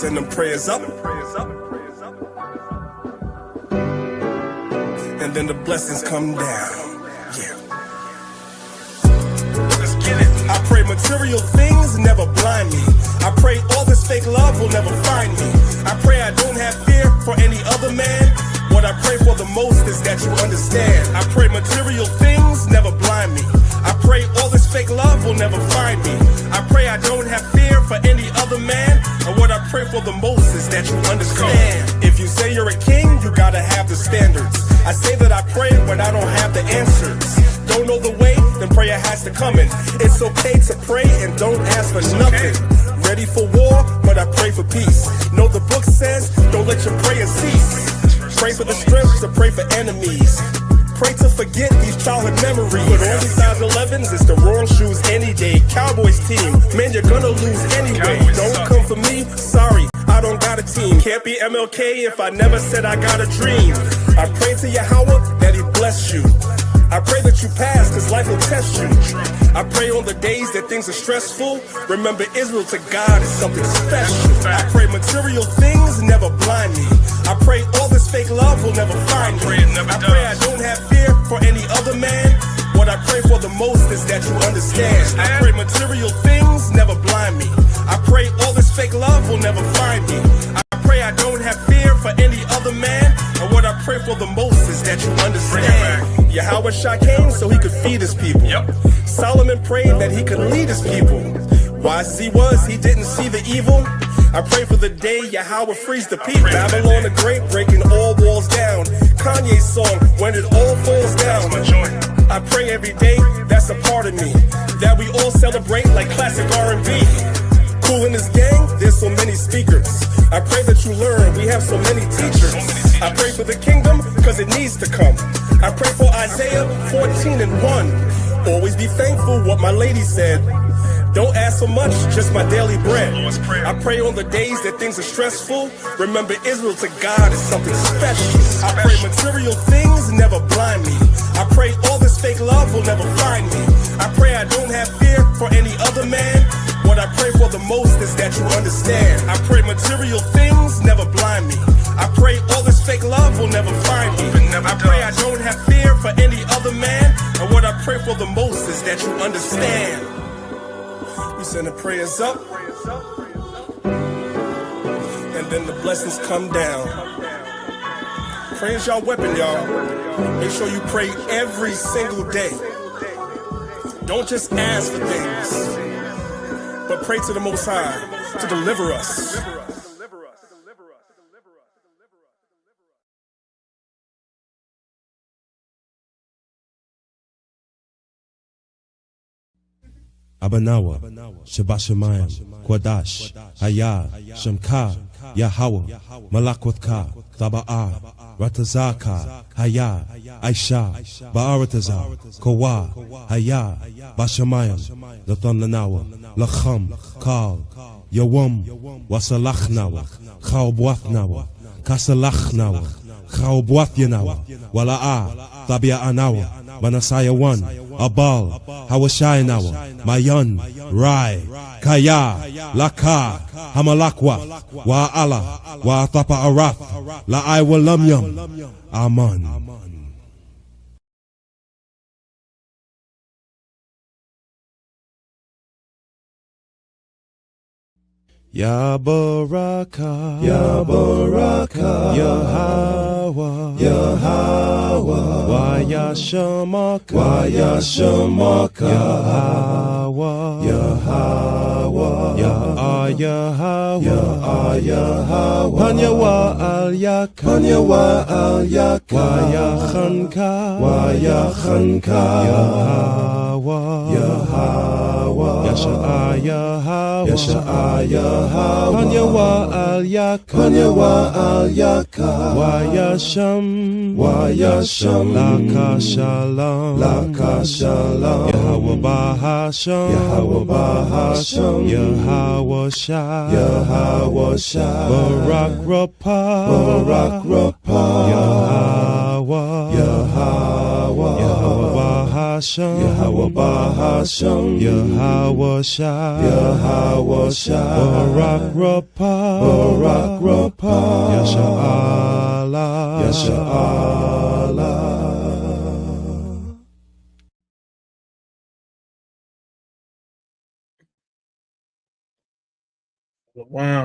send them prayers up, and then the blessings come down. Yeah. Let's get it. I pray material things never blind me. I pray all this fake love will never find me. I pray I don't have fear for any other man. What I pray for the most is that you understand. I pray material things never blind me. I pray all this fake love will never find me. I pray I don't have fear for any other man. And what I pray for the most is that you understand. If you say you're a king, you gotta have the standards. I say that I pray when I don't have the answers. Don't know the way, then prayer has to come in. It's okay to pray and don't ask for nothing. Ready for war, but I pray for peace. Know the book says, don't let your prayers cease. Pray for the strength to pray for enemies. Pray to forget these childhood memories. Put on these size 11s, it's the wrong shoes any day. Cowboys team, man, you're gonna lose anyway. Don't come for me, sorry, I don't got a team. Can't be MLK if I never said I got a dream. I pray to Yahweh that he bless you. I pray that you pass, cause life will test you. I pray on the days that things are stressful. Remember, Israel to God is something special. I pray material things never blind me. I pray all this fake love will never find me. I pray I don't have fear for any other man. What I pray for the most is that you understand. I pray material things never blind me. I pray all this fake love will never find me. I pray I don't have fear for any other man. And what I pray for the most is that you understand. Yahweh Shah came so he could feed his people. Solomon prayed that he could lead his people. Wise as he was, he didn't see the evil. I pray for the day Yahweh frees the people. Babylon the Great breaking all walls down. Kanye's song, when it all falls down. I pray every day, that's a part of me, that we all celebrate like classic R&B. Cool in this gang, there's so many speakers. I pray that you learn, we have so many teachers. I pray for the kingdom, cause it needs to come. I pray for Isaiah 14:1. Always be thankful, what my lady said. Don't ask for much, just my daily bread. I pray on the days that things are stressful. Remember, Israel to God is something special. I pray material things never blind me. I pray all this fake love will never find me. I pray I don't have fear for any other man. What I pray for the most is that you understand. I pray material things never blind me. I pray all this fake love will never find me. I pray I don't have fear for any other man. And what I pray for the most is that you understand. We send the prayers up, and then the blessings come down. Prayer is your weapon, y'all. Make sure you pray every single day. Don't just ask for things, but pray to the Most High to deliver us. Abanawa, Shabashamayim, Kwadash, Hayah, Shamka, Yahweh, Malakwatha, Taba'a, Ratazaka, Hayah, Aisha, Ba'aratazar, Kawa, Hayah, Bashamayim, Lathamlanawa, Lacham, Kal, Yawam, Wasalachnawa, Chaubwathnawa, Kasalachnawa, Chaubwathyanawa, Wala'a, Tabia Anawa, Manasaya 1, Abal, Hawashayanawa, Mayan, Rai, Kaya, Laka, Hamalakwa, Wa'ala, Wa'atapa Arath, La'ai Walamyam, Aman. Ya Baraka, Ya Baraka, Yahweh, Yahweh, Waya Shamaka, Waya Shamaka, Yahweh, Yahweh, Yahweh, Yahweh, Panyawa Al Yak, Panyawa Al Yak, Waya Khanka, Waya Khanka, Yahweh, Yahweh, Yasha Yahweh, Yasha Yahweh. Panyawa Al Yak, Panyawa Al Yak, Waya Sham, Waya Sham, Laka Shalom, Laka Shalom, Yahweh Bahasham, Yahweh Bahasham, Yahweh Shah, Yahweh Shah, Barak Rapah, Barak Rapah, Yahweh, Yahweh, Yahweh Bahasham, Yahweh Bahasham, Yahweh Shai, Yahweh Shai, Barak Rapah, Barak Rapah, Yasha Allah, Yasha Allah.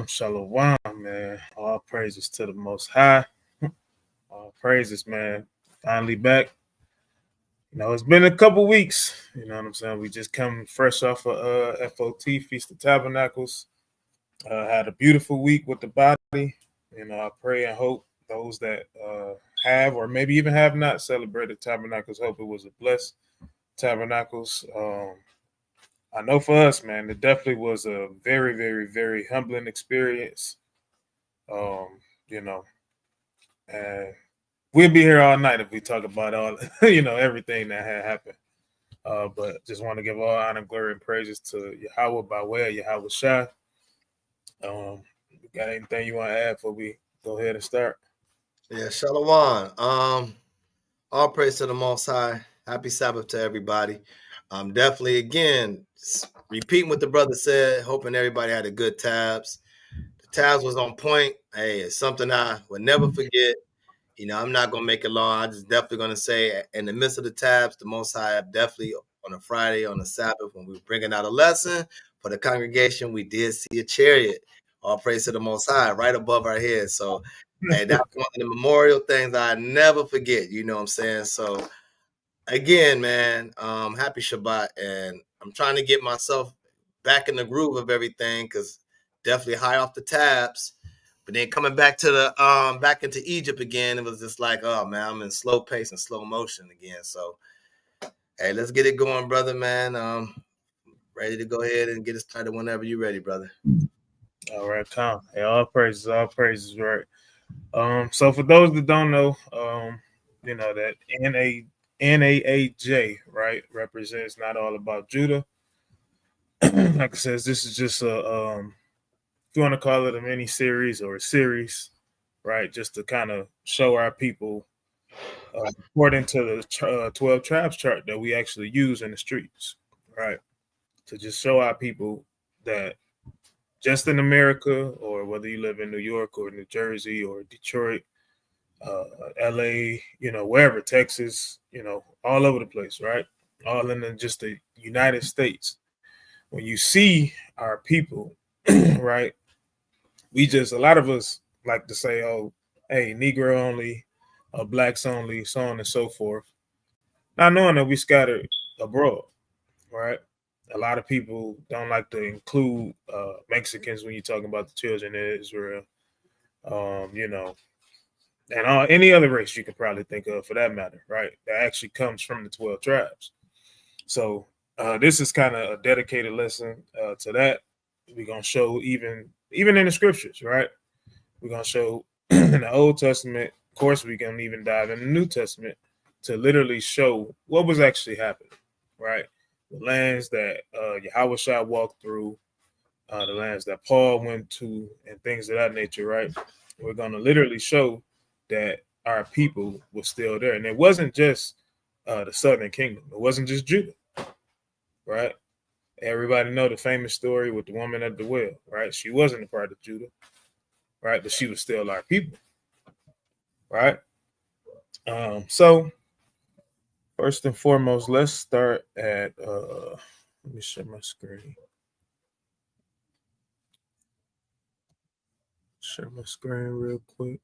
Shalom, man. All praises to the Most High. All praises, man. Finally back. It's been a couple weeks. You know what I'm saying? We just come fresh off of FOT, Feast of Tabernacles. Had a beautiful week with the body. I pray and hope those that have or maybe even have not celebrated Tabernacles, hope it was a blessed Tabernacles. I know for us, man, it definitely was a very, very, very humbling experience. You know, and we'll be here all night if we talk about all, everything that had happened. But just want to give all honor, glory, and praises to Yahweh by way of Yahweh Shai. Got anything you want to add before we go ahead and start? Yeah, Shalom. All praise to the Most High. Happy Sabbath to everybody. Definitely, again, repeating what the brother said, hoping everybody had a good tabs. The tabs was on point. Hey, it's something I would never forget. I'm not going to make it long. I'm just definitely going to say in the midst of the tabs, the Most High definitely on a Friday, on a Sabbath, when we were bringing out a lesson for the congregation, we did see a chariot. All praise to the Most High right above our heads. So, hey, that's one of the memorial things I never forget. You know what I'm saying? So, again, man, happy Shabbat. And I'm trying to get myself back in the groove of everything because definitely high off the tabs. But then coming back to the back into Egypt again, it was just like, oh man, I'm in slow pace and slow motion again. So, hey, let's get it going, brother, man. Ready to go ahead and get it started whenever you're ready, brother. All right, Tom. Hey, all praises, right? So for those that don't know, that NAAJ, right, represents Not All About Judah. Like I said, this is just a if you want to call it a mini series or a series, right? Just to kind of show our people, according to the 12 tribes chart that we actually use in the streets, right? To just show our people that just in America, or whether you live in New York or New Jersey or Detroit, L.A., wherever, Texas, all over the place, right? All in just the United States. When you see our people, right, a lot of us like to say, oh, hey, Negro only, blacks only, so on and so forth. Not knowing that we scattered abroad, right? A lot of people don't like to include Mexicans when you're talking about the children of Israel, and any other race you could probably think of for that matter, right? That actually comes from the 12 tribes. So this is kind of a dedicated lesson to that. We're going to show even in the scriptures, right? We're going to show in the Old Testament. Of course, we can even dive in the New Testament to literally show what was actually happening, right? The lands that Yahweh Shai walked through, the lands that Paul went to, and things of that nature, right? We're going to literally show that our people were still there. And it wasn't just the Southern Kingdom. It wasn't just Judah, right? Everybody know the famous story with the woman at the well, right? She wasn't a part of Judah, right? But she was still our people, right? So first and foremost, let's start at, let me share my screen. Share my screen real quick.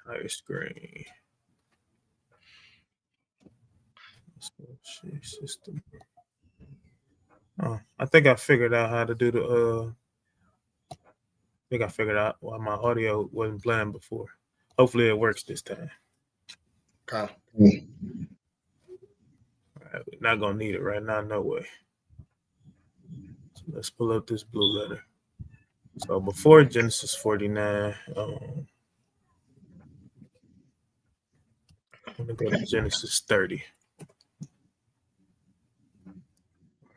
Entire screen. Let's go share system. Oh, I think I figured out how to do the I think I figured out why my audio wasn't playing before. Hopefully it works this time. Okay. All right, we're not gonna need it right now, no way. So let's pull up this blue letter. So before Genesis 49, I'm gonna go to Genesis 30.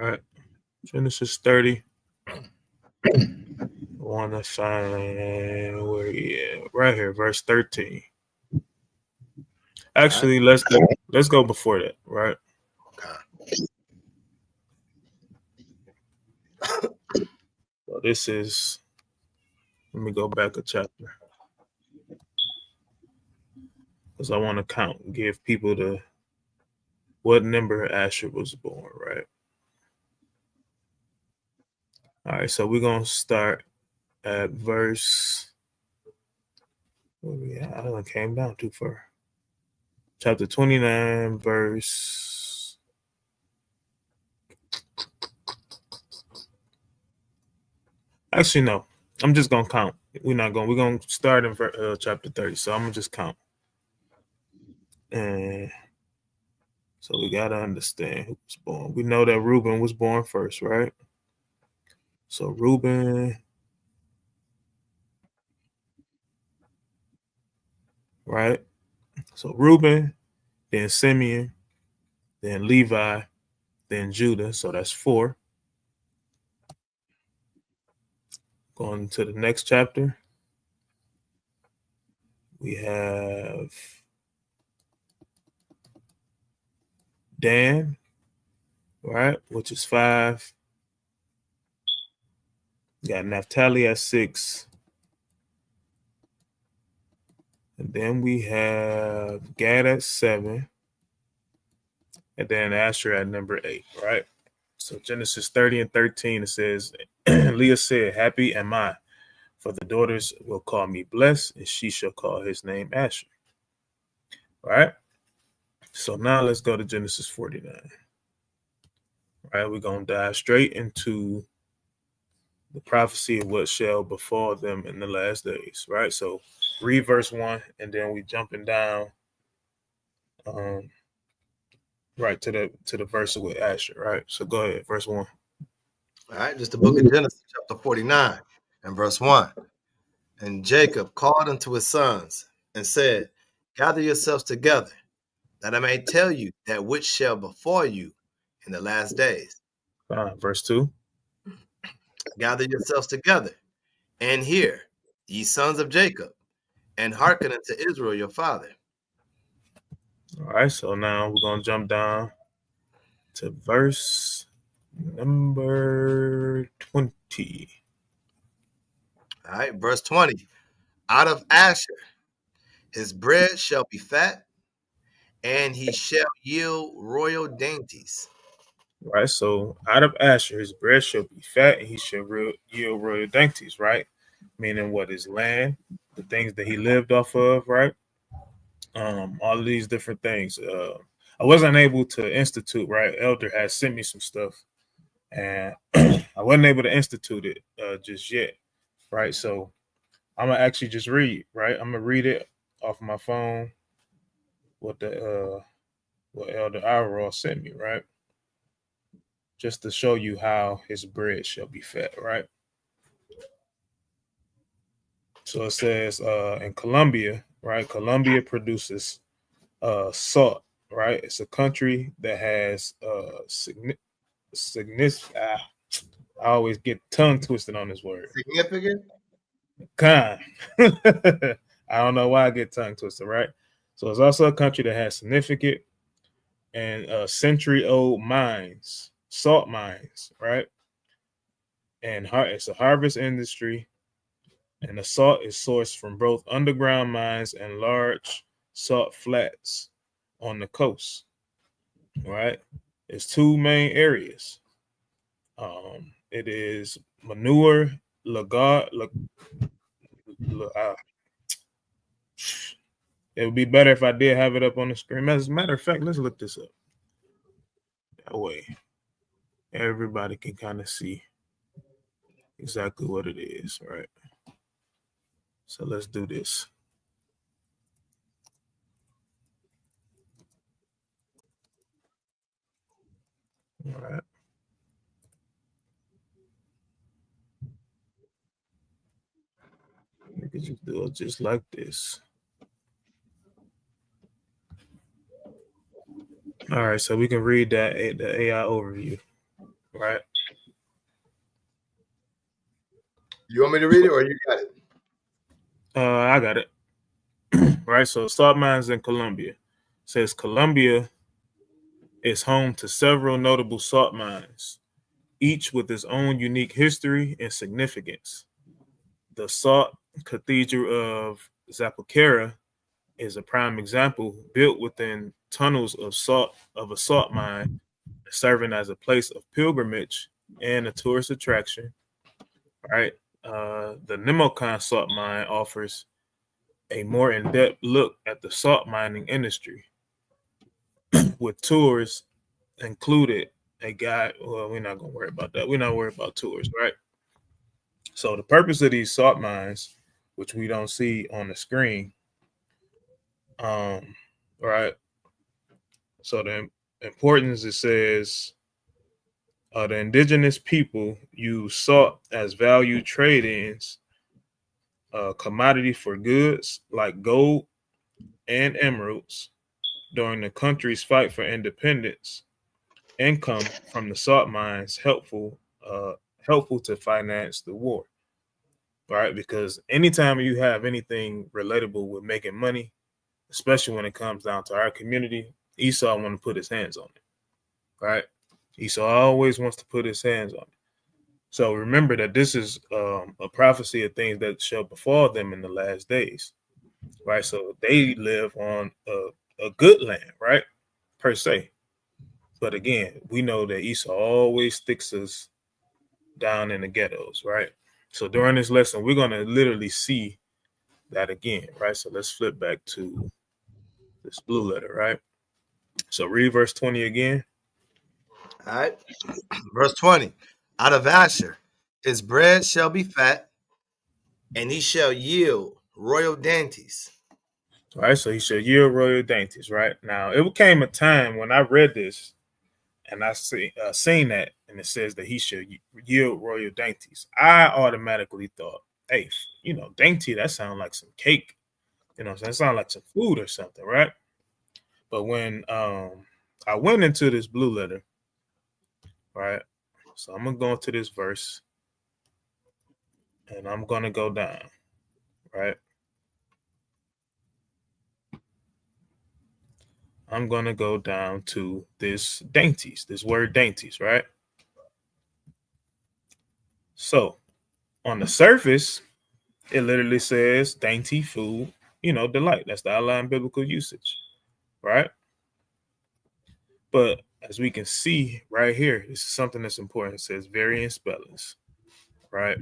All right, Genesis 30. want to find where right here, verse 13. Actually, let's go before that, right? Okay. So this is, let me go back a chapter because I want to count, give people the what number Asher was born, right? All right, so we're gonna start at verse. Where we at? I done came down too far. Chapter 29, verse. Actually, no. I'm just gonna count. We're gonna start in chapter 30. So I'm gonna just count. And so we gotta understand who was born. We know that Reuben was born first, right? So Reuben, right? So Reuben, then Simeon, then Levi, then Judah. So that's 4. Going to the next chapter, we have Dan, right? Which is 5. Got Naphtali at 6. And then we have Gad at 7. And then Asher at number 8, right? So Genesis 30 and 13, it says, Leah said, happy am I, for the daughters will call me blessed, and she shall call his name Asher. Right? So now let's go to Genesis 49. Right? We're going to dive straight into the prophecy of what shall befall them in the last days. Right? So read verse 1, and then we jumping down right to the verse with Asher. Right? So go ahead, verse 1. All right, just the book of Genesis, chapter 49, and verse 1. And Jacob called unto his sons and said, gather yourselves together, that I may tell you that which shall befall you in the last days. Verse 2. Gather yourselves together, and hear, ye sons of Jacob, and hearken unto Israel your father. All right, so now we're going to jump down to verse number 20. All right, verse 20. Out of Asher his bread shall be fat, and he shall yield royal dainties. All right, so out of Asher his bread shall be fat, and he shall yield royal dainties, right? Meaning what is land, the things that he lived off of, right? All of these different things. I wasn't able to institute, right? Elder has sent me some stuff, and I wasn't able to institute it just yet, right? So I'm gonna actually just read, right? I'm gonna read it off my phone. What Elder Ira sent me, right? Just to show you how his bread shall be fat, right? So it says in Colombia, right? Colombia produces salt, right? It's a country that has I always get tongue twisted on this word. Significant? Kind. I don't know why I get tongue twisted, right? So it's also a country that has significant and century-old mines, salt mines, right? And it's a harvest industry, and the salt is sourced from both underground mines and large salt flats on the coast, right? There's 2 main areas. It is Manure, Lagar. It would be better if I did have it up on the screen. As a matter of fact, let's look this up. That way, everybody can kind of see exactly what it is, right? So let's do this. All right. We could just do it just like this. All right, so we can read the AI overview, right? You want me to read it or you got it? I got it. Right. So salt mines in Colombia. It says Colombia is home to several notable salt mines, each with its own unique history and significance. The Salt Cathedral of Zapocara is a prime example, built within tunnels of a salt mine, serving as a place of pilgrimage and a tourist attraction. Right. The Nemocan salt mine offers a more in-depth look at the salt mining industry, with tours included. A guide. Well, we're not gonna worry about that. We're not worried about tours, right? So the purpose of these salt mines, which we don't see on the screen, right? So the importance, it says the indigenous people use salt as value trade-ins, commodity for goods like gold and emeralds during the country's fight for independence. Income from the salt mines helpful to finance the war, right? Because anytime you have anything relatable with making money, especially when it comes down to our community, Esau want to put his hands on it, right? Esau always wants to put his hands on it. So remember that this is a prophecy of things that shall befall them in the last days, right? So they live on a good land, right? Per se. But again, we know that Esau always sticks us down in the ghettos, right? So during this lesson, we're going to literally see that again, right? So let's flip back to this blue letter, right? So read verse 20 again. All right. Verse 20. Out of Asher, his bread shall be fat, and he shall yield royal dainties. All right, so he shall yield royal dainties, right? Now, it came a time when I read this and I seen that, and it says that he should yield royal dainties. I automatically thought, hey, dainty, that sounds like some cake. That sounds like some food or something, right? But when I went into this blue letter, right? So I'm gonna go into this verse and I'm gonna go down, right? I'm gonna go down to this word dainties, right? So on the surface, it literally says dainty food, delight. That's the outline biblical usage, right? But as we can see right here, this is something that's important. It says variant spellings, right?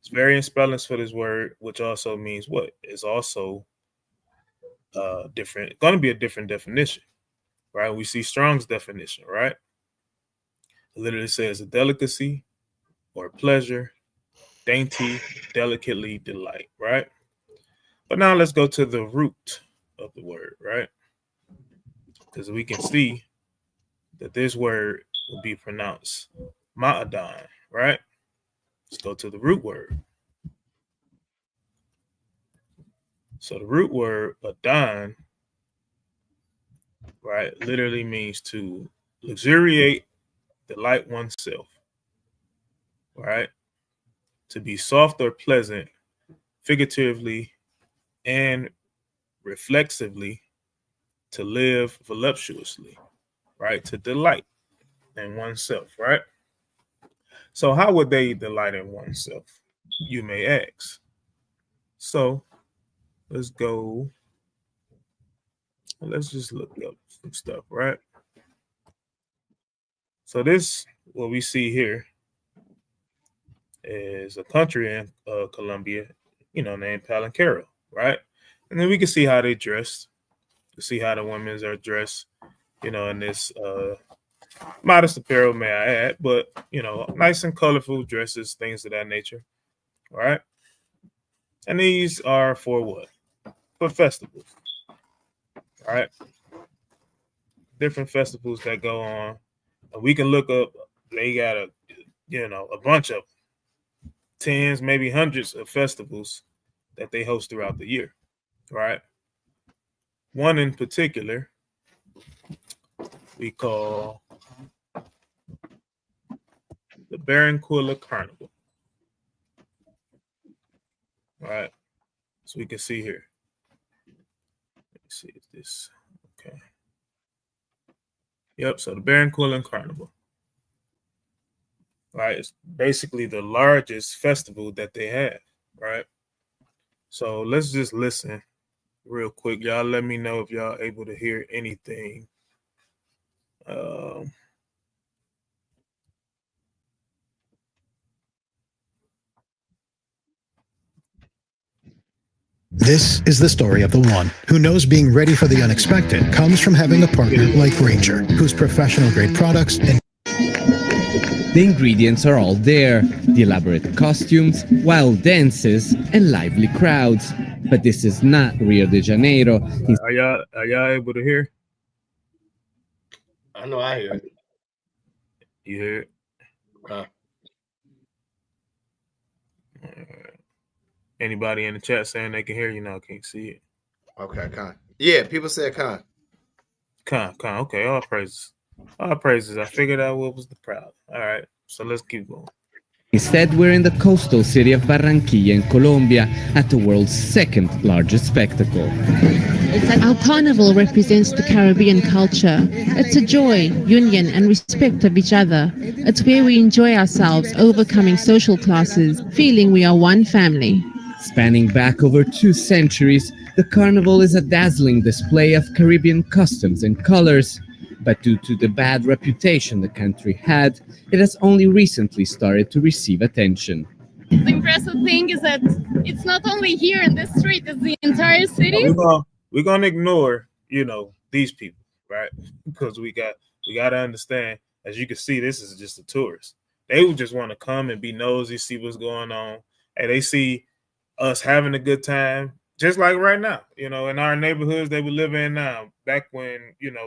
It's variant spellings for this word, which also means what? It's also different, going to be a different definition, right? We see Strong's definition, right? It literally says a delicacy or pleasure, dainty, delicately delight, right? But now let's go to the root of the word, right? Because we can see that this word will be pronounced ma'adan, right? Let's go to the root word. So the root word adan, right, literally means to luxuriate, delight oneself, right? To be soft or pleasant, figuratively and reflexively, to live voluptuously, right? To delight in oneself, right? So how would they delight in oneself? You may ask. So let's go. Let's just look up some stuff, right? So this, what we see here, is a country in Colombia, named Palenquero, right? And then we can see how they dress. You see how the women are dressed, in this modest apparel, may I add, but nice and colorful dresses, things of that nature, all right? And these are for what? For festivals, all right? Different festivals that go on. And we can look up, they got a bunch of tens, maybe hundreds of festivals that they host throughout the year, right? One in particular we call the Barranquilla Carnival, right? So we can see here. Let me see if this, okay. Yep, so the Berenquillen Carnival. Right, it's basically the largest festival that they have, right? So let's just listen real quick. Y'all let me know if y'all able to hear anything. This is the story of the one who knows being ready for the unexpected comes from having a partner like Ranger, whose professional grade products and the ingredients are all there, the elaborate costumes, wild dances, and lively crowds. But this is not Rio de Janeiro. Are y'all able to hear? I know I hear it. You hear it? Anybody in the chat saying they can hear you now? Can't see it. Okay, Con. Yeah, people said Con. Con. Okay, all praises. All praises. I figured out what was the problem. All right, so let's keep going. Instead, we're in the coastal city of Barranquilla in Colombia at the world's second largest spectacle. Our carnival represents the Caribbean culture. It's a joy, union, and respect of each other. It's where we enjoy ourselves, overcoming social classes, feeling we are one family. Spanning back over 2 centuries, the carnival is a dazzling display of Caribbean customs and colors. But due to the bad reputation the country had, it has only recently started to receive attention. The impressive thing is that it's not only here in this street, it's the entire city. We're gonna ignore, these people, right? Because we gotta understand, as you can see, this is just a tourist. They would just want to come and be nosy, see what's going on. And they see us having a good time, just like right now, in our neighborhoods that we live in now. Back when,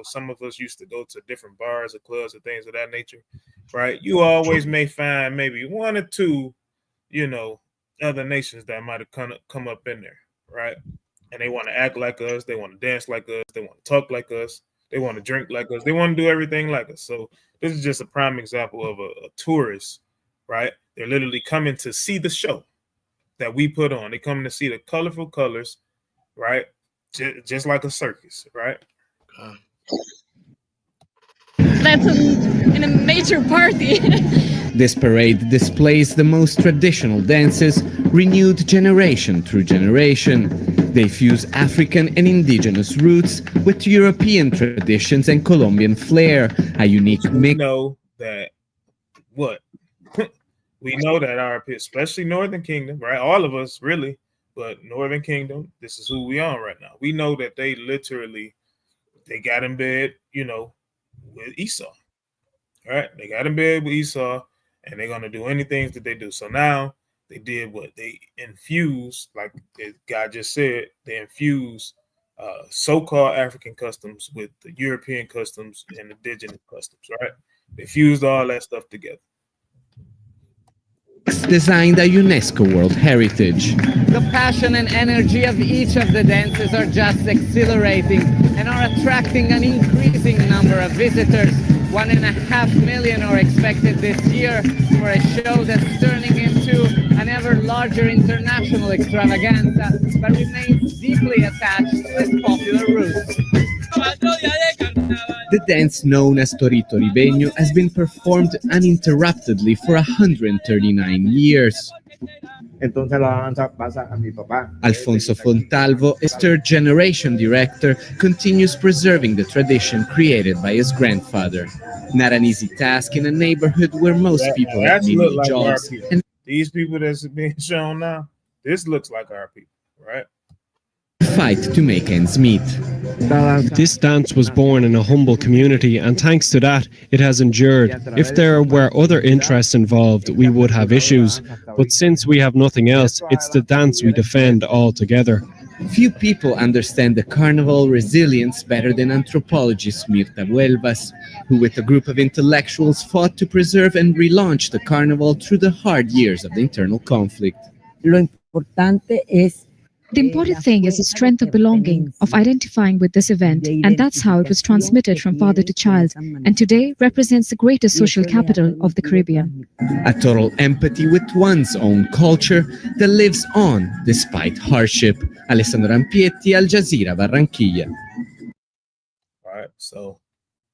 some of us used to go to different bars or clubs or things of that nature, right? You always may find maybe 1 or 2, other nations that might have come up in there, right? And they want to act like us, they want to dance like us, they want to talk like us, they want to drink like us, they want to do everything like us. So this is just a prime example of a tourist, right? They're literally coming to see the show that we put on. They coming to see the colorful colors, right? Just like a circus, right? That's in a major party. This parade displays the most traditional dances, renewed generation through generation. They fuse African and indigenous roots with European traditions and Colombian flair, a unique mix. We know that our, especially Northern Kingdom, right? All of us, really, but Northern Kingdom, this is who we are right now. We know that they got in bed, with Esau, right? They got in bed with Esau, and they're going to do anything that they do. So now they did what? They infused, like God just said, they infused so-called African customs with the European customs and indigenous customs, right? They fused all that stuff together. Designed a UNESCO World Heritage. The passion and energy of each of the dances are just exhilarating and are attracting an increasing number of visitors. 1.5 million are expected this year for a show that's turning into an ever larger international extravaganza, but remains deeply attached to its popular roots. The dance known as Torito Ribeño has been performed uninterruptedly for 139 years. Alfonso Fontalvo, a third-generation director, continues preserving the tradition created by his grandfather. Not an easy task in a neighborhood where most people have many jobs. And these people that's being shown now, this looks like our people, right? Fight to make ends meet. This dance was born in a humble community, and thanks to that, it has endured. If there were other interests involved, we would have issues. But since we have nothing else, it's the dance we defend altogether. Few people understand the carnival resilience better than anthropologist Mirta Huelvas, who with a group of intellectuals fought to preserve and relaunch the carnival through the hard years of the internal conflict. Lo importante es The important thing is the strength of belonging, of identifying with this event, and that's how it was transmitted from father to child, and today represents the greatest social capital of the Caribbean. A total empathy with one's own culture that lives on despite hardship. Alessandro Rampietti, Al Jazeera, Barranquilla. All right, so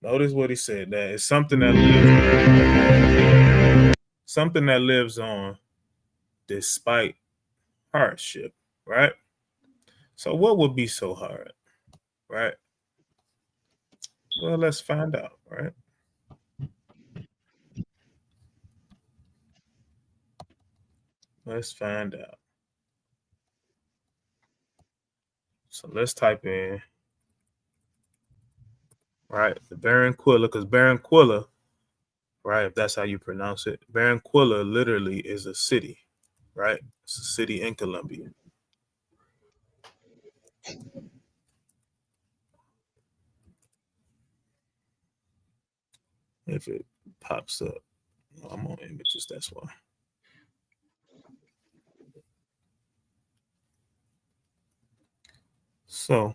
notice what he said. That it's something that lives on despite hardship, right? So what would be so hard, right? Well, let's find out, right? Let's find out. So let's type in, right, the Barranquilla, because Barranquilla, right, if that's how you pronounce it, Barranquilla literally is a city, right? It's a city in Colombia. If it pops up, I'm on images, that's why. So,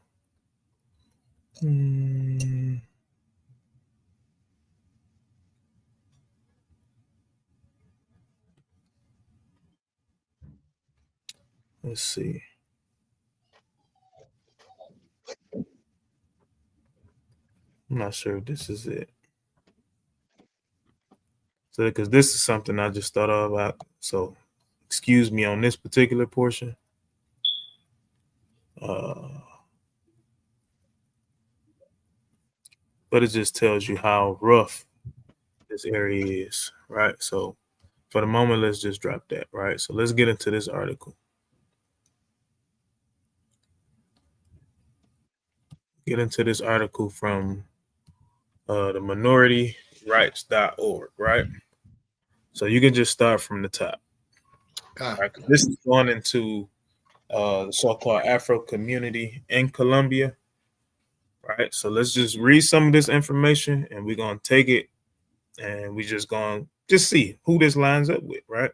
let's see. I'm not sure if this is it. So, because this is something I just thought about. So, excuse me on this particular portion. But it just tells you how rough this area is, right? So, for the moment, let's just drop that, right? So, let's get into this article. Get into this article from the minorityrights.org, right? So you can just start from the top. Right? This is going into the so-called Afro community in Colombia, right? So let's just read some of this information, and we're gonna take it, and we just gonna just see who this lines up with, right?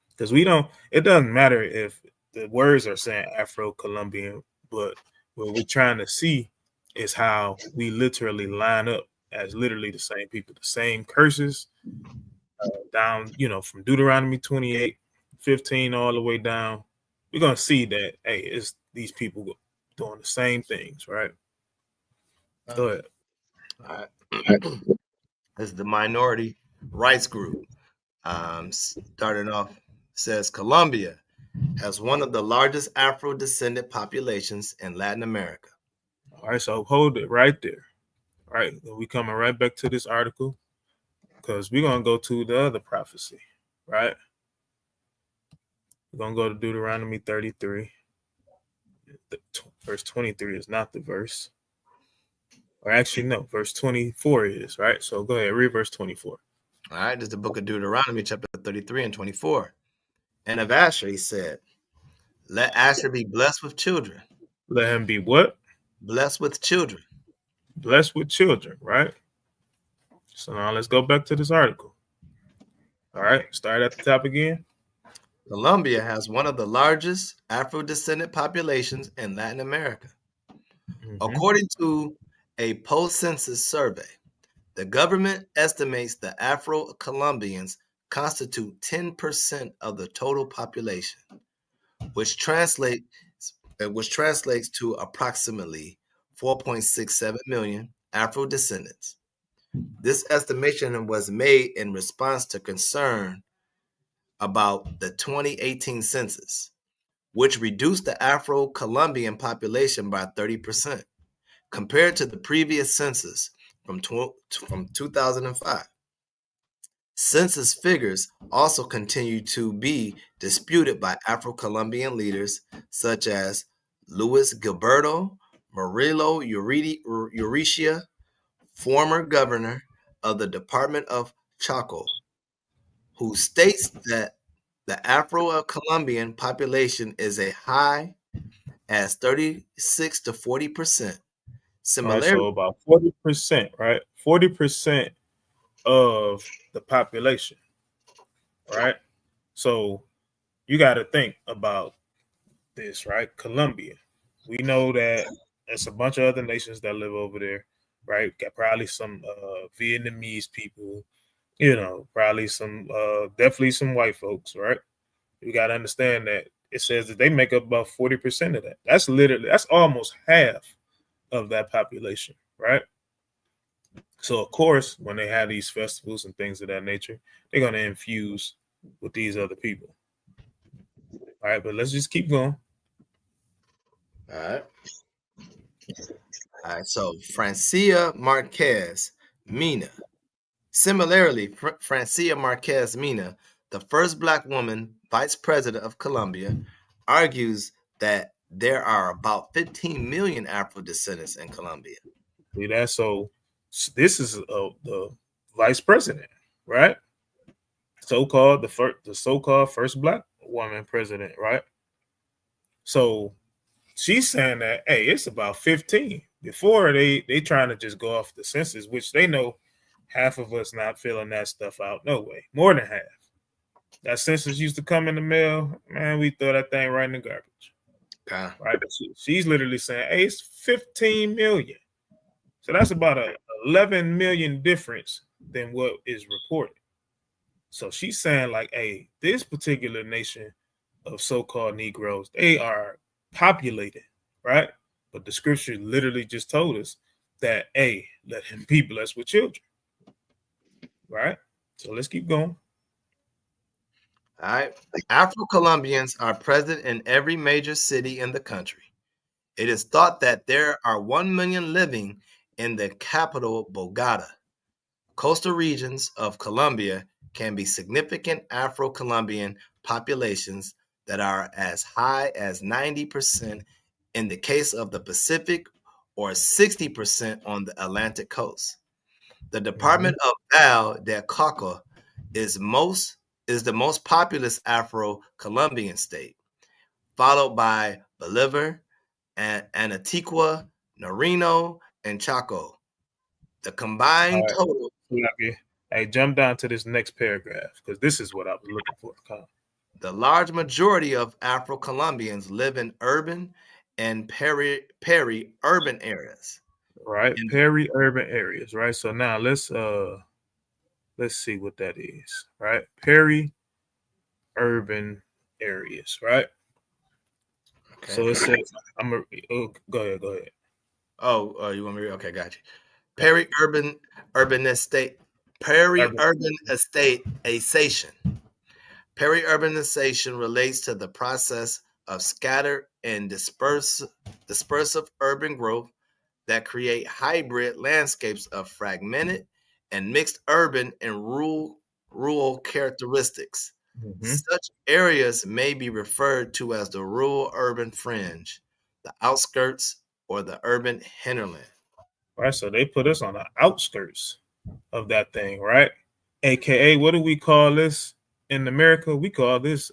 Because it doesn't matter if the words are saying Afro-Colombian, but what we're trying to see is how we literally line up as literally the same people, the same curses down, from Deuteronomy 28:15 all the way down. We're going to see that, hey, it's these people doing the same things, right? Go ahead. All right. This is the Minority Rights Group. Starting off, says Colombia has one of the largest Afro-descendant populations in Latin America. All right, so hold it right there. All right, we coming right back to this article because we're going to go to the other prophecy, right? We're going to go to Deuteronomy 33. Verse 23 is not the verse. Or actually, no, verse 24 is, right? So go ahead, read verse 24. All right, this is the book of Deuteronomy, chapter 33 and 24. And of Asher, he said, let Asher be blessed with children. Let him be what? Blessed with children. Blessed with children, right? So now let's go back to this article. All right, start at the top again. Colombia has one of the largest Afro-descendant populations in Latin America. Mm-hmm. According to a post-census survey, the government estimates the Afro-Colombians constitute 10% of the total population, which translates to approximately 4.67 million Afro-descendants. This estimation was made in response to concern about the 2018 census, which reduced the Afro-Colombian population by 30% compared to the previous census from 2005. Census figures also continue to be disputed by Afro-Colombian leaders such as Luis Gilberto Murillo Urrutia, former governor of the Department of Chocó, who states that the Afro-Colombian population is as high as 36 to 40%. Similarly, so about 40%, right? 40% of the population, right? So you got to think about this, right? Colombia. We know that there's a bunch of other nations that live over there, right? Got probably some Vietnamese people, probably some definitely some white folks, right? You got to understand that it says that they make up about 40% of that. That's almost half of that population, right? So of course, when they have these festivals and things of that nature, they're going to infuse with these other people. All right, but let's just keep going. All right. All right. So Francia Marquez Mina. Similarly, Francia Marquez Mina, the first Black woman vice president of Colombia, argues that there are about 15 million Afro descendants in Colombia. See that? So this is the vice president, right? The so-called first Black woman president, right? So she's saying that hey, it's about 15. Before they trying to just go off the census, which they know half of us not filling that stuff out. No way, more than half. That census used to come in the mail, man. We throw that thing right in the garbage. Okay. Right, but she's literally saying, hey, it's 15 million. So that's about a 11 million difference than what is reported. So she's saying like, hey, this particular nation of so-called Negroes, they are populated, right? But the scripture literally just told us that, hey, let him be blessed with children, right? So let's keep going. All right. Afro-Colombians are present in every major city in the country. It is thought that there are 1 million living in the capital, Bogota. Coastal regions of Colombia can be significant Afro-Colombian populations that are as high as 90% in the case of the Pacific or 60% on the Atlantic coast. The department of Valle del Cauca is the most populous Afro-Colombian state, followed by Bolívar and Antigua, Nariño, and Chaco. The combined total. Hey, jump down to this next paragraph because this is what I was looking for. The large majority of Afro-Colombians live in urban and peri-urban areas. Right, peri-urban areas, right? So now let's see what that is, right? Peri-urban areas, right? Okay. So it says, go ahead. Oh, you want me to? Okay, got you. Peri-urban estate, peri-urbanization. Peri-urbanization relates to the process of scattered and dispersive urban growth that create hybrid landscapes of fragmented and mixed urban and rural characteristics. Such areas may be referred to as the rural urban fringe, the outskirts, or the urban hinterland. Right, so they put us on the outskirts of that thing, right? AKA, what do we call this in America? We call this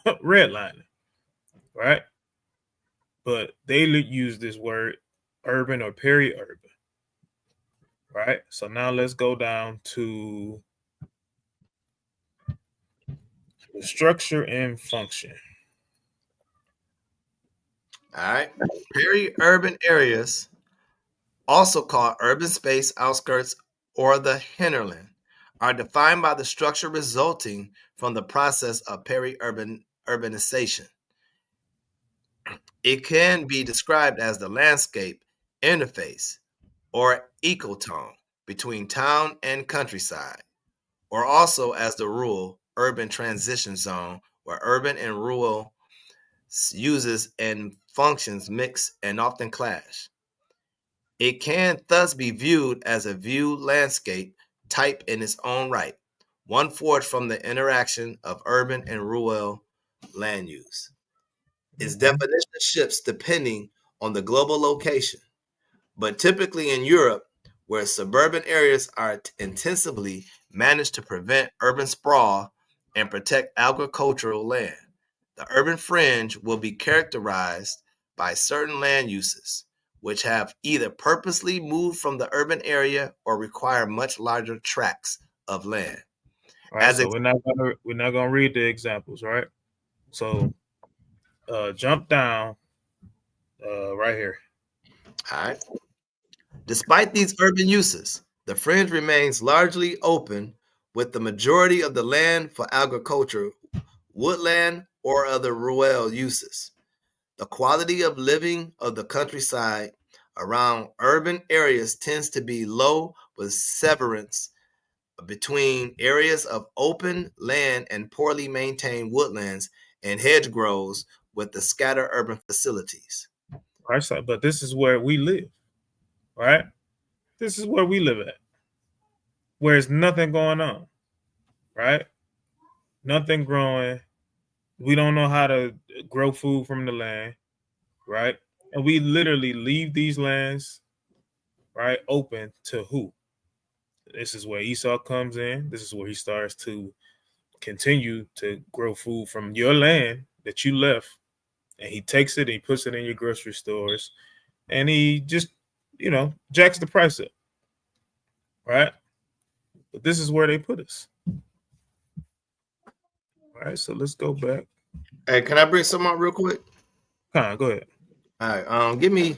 redlining, right? But they use this word urban or peri-urban, right? So now let's go down to the structure and function. All right. Peri-urban areas, also called urban space outskirts or the hinterland, are defined by the structure resulting from the process of urbanization. It can be described as the landscape interface or ecotone between town and countryside, or also as the rural urban transition zone where urban and rural uses and functions mix and often clash. It can thus be viewed as a viewed landscape type in its own right, one forged from the interaction of urban and rural land use. Its definition shifts depending on the global location, but typically in Europe, where suburban areas are intensively managed to prevent urban sprawl and protect agricultural land, the urban fringe will be characterized by certain land uses, which have either purposely moved from the urban area or require much larger tracts of land. Right, so we're not gonna read the examples, right? So jump down right here. All right. Despite these urban uses, the fringe remains largely open, with the majority of the land for agriculture, woodland, or other rural uses. The quality of living of the countryside around urban areas tends to be low, with severance between areas of open land and poorly maintained woodlands and hedgerows with the scattered urban facilities. Right, so, but this is where we live, right? This is where we live at, where there's nothing going on, right? Nothing growing. We don't know how to grow food from the land, right? And we literally leave these lands, right, open to who? This is where Esau comes in. This is where he starts to continue to grow food from your land that you left, and he takes it and he puts it in your grocery stores, and he just, jacks the price up, right? But this is where they put us. All right, so let's go back. Hey, can I bring something up real quick? Come on, go ahead. All right, give me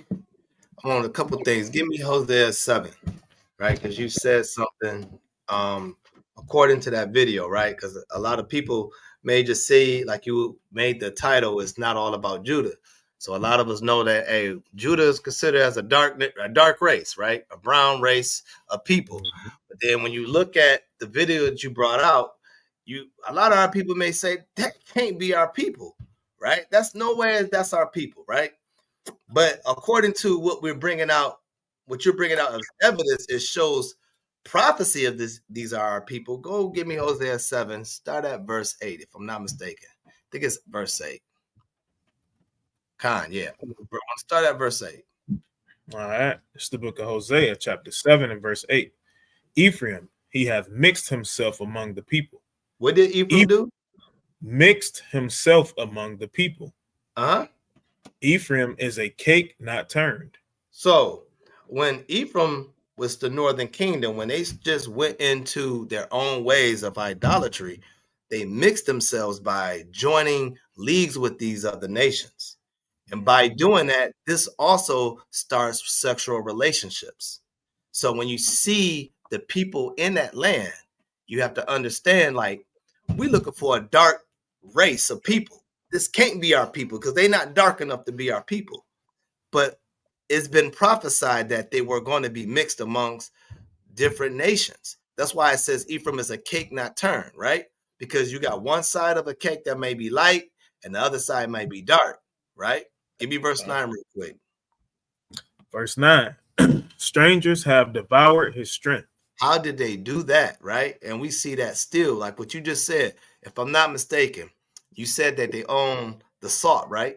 on a couple things. Give me Hosea 7, right? Because you said something according to that video, right? Because a lot of people may just say, like you made the title, it's not all about Judah. So a lot of us know that, hey, Judah is considered as a dark race, right? A brown race of people. But then when you look at the video that you brought out, a lot of our people may say that can't be our people, right? That's nowhere that's our people, right? But according to what we're bringing out, what you're bringing out as evidence, it shows prophecy of these are our people. Go give me Hosea 7, start at verse 8, if I'm not mistaken. I think it's verse 8. Yeah. Start at verse 8. All right. It's the book of Hosea, chapter 7 and verse 8. Ephraim, he hath mixed himself among the people. What did Ephraim do? Mixed himself among the people. Uh-huh. Ephraim is a cake not turned. So when Ephraim was the northern kingdom, when they just went into their own ways of idolatry, they mixed themselves by joining leagues with these other nations. And by doing that, this also starts sexual relationships. So when you see the people in that land, you have to understand, like, we're looking for a dark race of people. This can't be our people because they're not dark enough to be our people. But it's been prophesied that they were going to be mixed amongst different nations. That's why it says Ephraim is a cake not turned, right? Because you got one side of a cake that may be light and the other side might be dark, right? Give me verse 9 real quick. Verse 9. Strangers have devoured his strength. How did they do that, right? And we see that still, like what you just said. If I'm not mistaken, you said that they own the salt, right?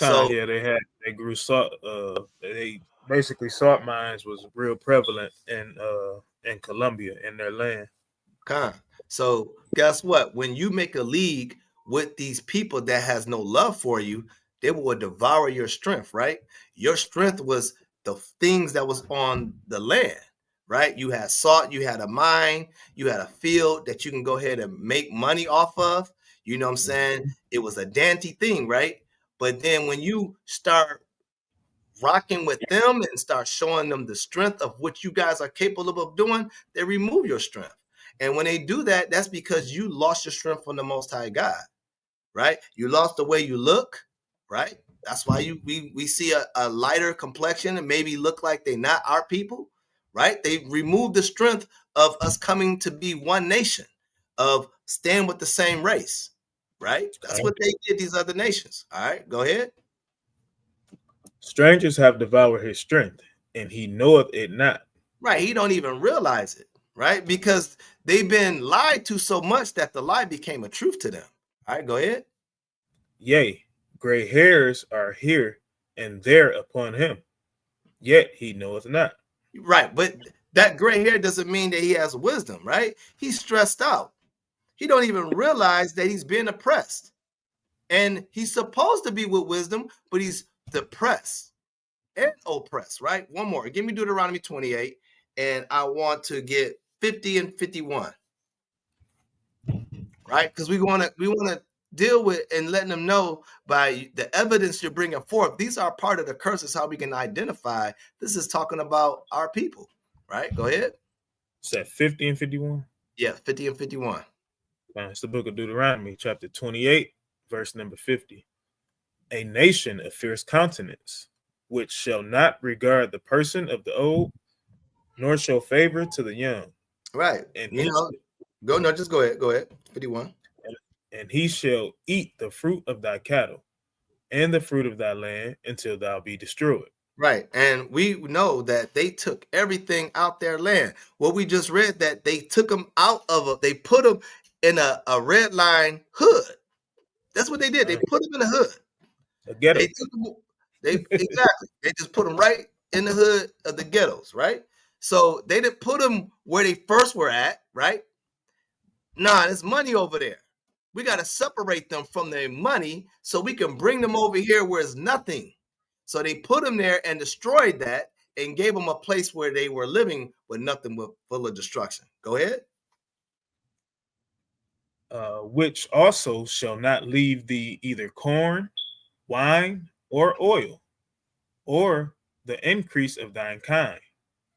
Yeah, they grew salt. They basically salt mines was real prevalent in Colombia in their land. So guess what? When you make a league with these people that has no love for you, they will devour your strength, right? Your strength was the things that was on the land, right? You had salt, you had a mine, you had a field that you can go ahead and make money off of. You know what I'm saying? It was a dainty thing, right? But then when you start rocking with them and start showing them the strength of what you guys are capable of doing, they remove your strength. And when they do that, that's because you lost your strength from the Most High God, right? You lost the way you look, right? That's why we see a lighter complexion and maybe look like they're not our people, right? They removed the strength of us coming to be one nation, of staying with the same race, right? That's what they did, these other nations. All right, go ahead. Strangers have devoured his strength, and he knoweth it not. Right, he don't even realize it, right? Because they've been lied to so much that the lie became a truth to them. All right, go ahead. Yea, gray hairs are here and there upon him, yet he knoweth not. Right, but that gray hair doesn't mean that he has wisdom, right? He's stressed out. He don't even realize that he's being oppressed. And he's supposed to be with wisdom, but he's depressed and oppressed, right? One more. Give me Deuteronomy 28, and I want to get 50 and 51. Right? Because we want to deal with and letting them know by the evidence you're bringing forth. These are part of the curses, how we can identify. This is talking about our people, right? Go ahead. Is that 50 and 51? Yeah, 50 and 51. It's the book of Deuteronomy, chapter 28, verse number 50. A nation of fierce countenance, which shall not regard the person of the old, nor show favor to the young. Right. And just go ahead. Go ahead. 51. And he shall eat the fruit of thy cattle and the fruit of thy land until thou be destroyed. Right. And we know that they took everything out their land. What we just read, that they took them out of they put them in a red line hood. That's what they did. They put them in a hood. A ghetto. Exactly. They just put them right in the hood of the ghettos, right? So they didn't put them where they first were at, right? Nah, there's money over there. We got to separate them from their money so we can bring them over here where it's nothing. So they put them there and destroyed that and gave them a place where they were living with nothing but full of destruction. Go ahead. Which also shall not leave thee either corn, wine, or oil, or the increase of thine kind,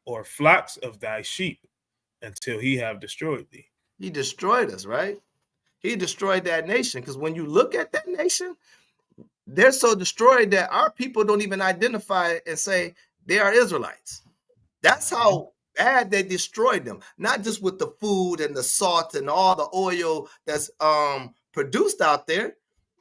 or flocks of thy sheep, until he have destroyed thee. He destroyed us, right? He destroyed that nation, because when you look at that nation, they're so destroyed that our people don't even identify and say they are Israelites. That's how bad they destroyed them. Not just with the food and the salt and all the oil that's produced out there.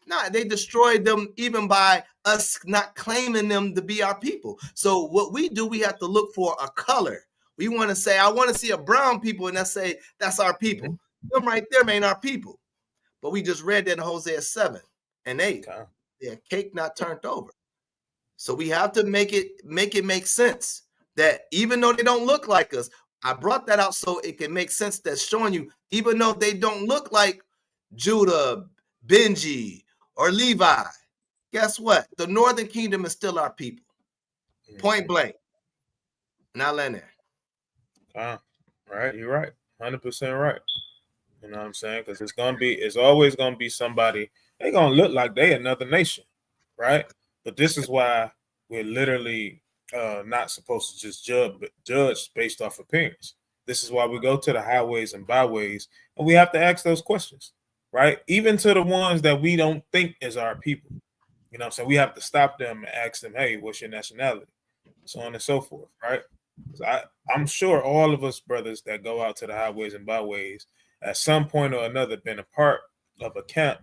Nah, they destroyed them even by us not claiming them to be our people. So what we do, we have to look for a color. We want to say, I want to see a brown people, and say that's our people. Them right there ain't our people. But we just read that in Hosea 7 and 8. Their cake not turned over. So we have to make it make sense that even though they don't look like us, I brought that out so it can make sense. That's showing you, even though they don't look like Judah, Benji, or Levi, guess what? The Northern Kingdom is still our people. Point blank. Now land there. Right, you're right. 100% right. You know what I'm saying? Because it's always gonna be somebody. They're gonna look like they another nation, right? But this is why we're literally not supposed to just judge based off appearance. This is why we go to the highways and byways, and we have to ask those questions, right? Even to the ones that we don't think is our people. You know what I'm saying? We have to stop them and ask them, hey, what's your nationality? So on and so forth, right? I'm sure all of us brothers that go out to the highways and byways at some point or another been a part of a camp,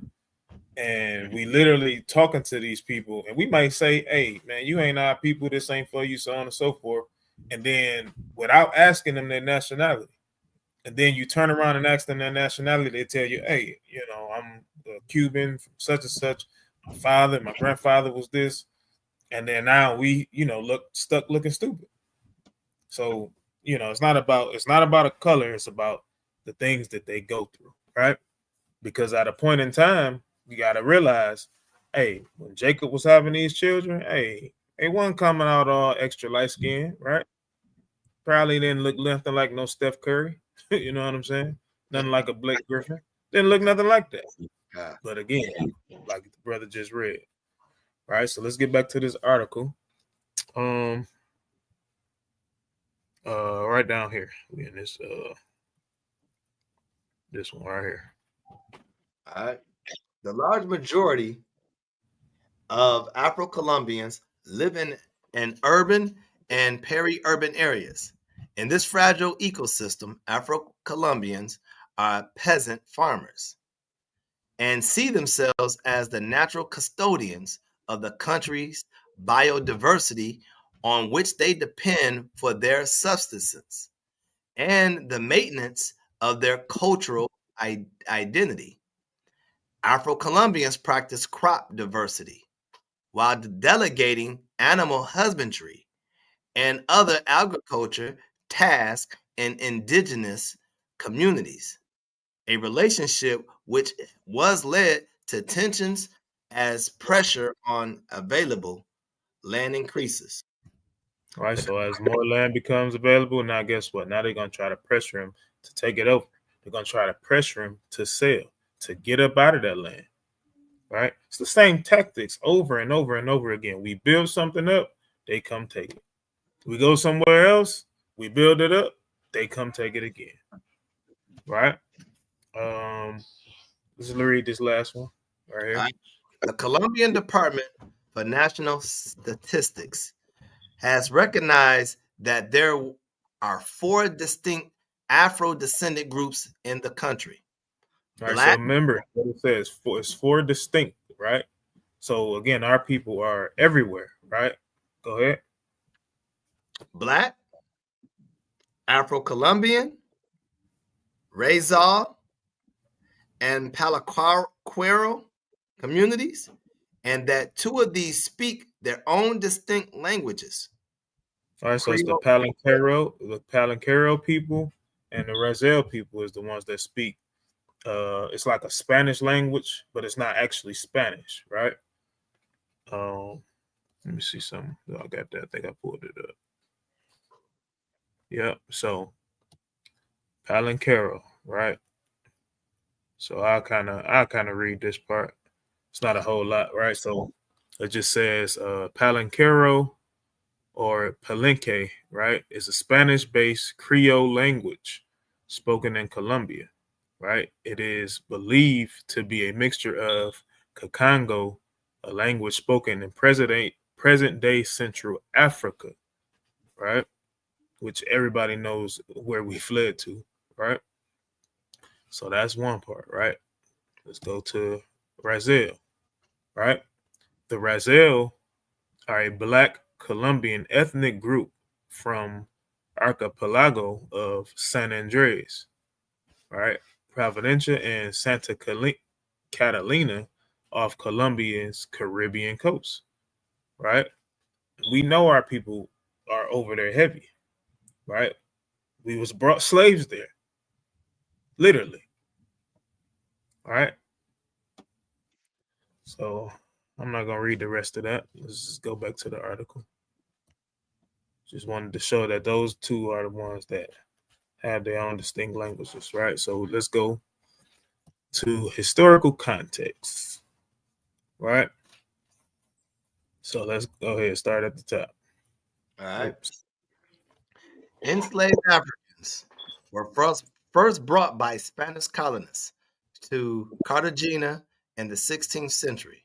and we literally talking to these people, and we might say, hey man, you ain't our people, this ain't for you, so on and so forth, and then without asking them their nationality, and then you turn around and ask them their nationality, they tell you, hey, you know, I'm a Cuban from such and such, my grandfather was this, and then now we, you know, look stuck looking stupid. So, you know, it's not about a color, it's about the things that they go through, right? Because at a point in time, you got to realize, hey, when Jacob was having these children, hey, they wasn't coming out all extra light skin, right? Probably didn't look nothing like no Steph Curry. You know what I'm saying? Nothing like a Blake Griffin. Didn't look nothing like that. But again, like the brother just read, right? So let's get back to this article. Right down here. We in this one right here. All right. The large majority of Afro-Colombians live in urban and peri-urban areas. In this fragile ecosystem, Afro-Colombians are peasant farmers and see themselves as the natural custodians of the country's biodiversity on which they depend for their subsistence and the maintenance of their cultural identity. Afro-Colombians practice crop diversity while delegating animal husbandry and other agriculture tasks in indigenous communities, a relationship which was led to tensions as pressure on available land increases. Right, so as more land becomes available, now guess what? Now they're going to try to pressure him to take it over. They're going to try to pressure him to sell, to get up out of that land, right? It's the same tactics over and over and over again. We build something up, they come take it. We go somewhere else, we build it up, they come take it again, right? Let's read this last one right here. The Colombian Department for National Statistics has recognized that there are 4 distinct Afro-descendant groups in the country. All right, so remember what it says, it's 4 distinct, right? So again, our people are everywhere, right? Go ahead. Black, Afro-Colombian, Rizal, and Palaquero communities, and that 2 of these speak their own distinct languages. All right, so it's the Palenquero people and the Rizal people is the ones that speak. It's like a Spanish language, but it's not actually Spanish, right? Let me see something. I got that. I think I pulled it up. Yep. So Palenquero, right? So I kind of read this part. It's not a whole lot, right? So it just says Palenquero or Palenque, right? Is a Spanish-based Creole language spoken in Colombia, right? It is believed to be a mixture of Kakango, a language spoken in present-day Central Africa, right? Which everybody knows where we fled to, right? So that's one part, right? Let's go to Rizal, right? The Rizal are a Black Colombian ethnic group from archipelago of San Andres, right? Providencia and Santa Catalina off Colombia's Caribbean coast, right? We know our people are over there heavy, right? We was brought slaves there, literally, right? So I'm not gonna read the rest of that. Let's just go back to the article. Just wanted to show that those 2 are the ones that have their own distinct languages, right? So let's go to historical context, right? So let's go ahead and start at the top. All right. Oops. Enslaved Africans were first brought by Spanish colonists to Cartagena in the 16th century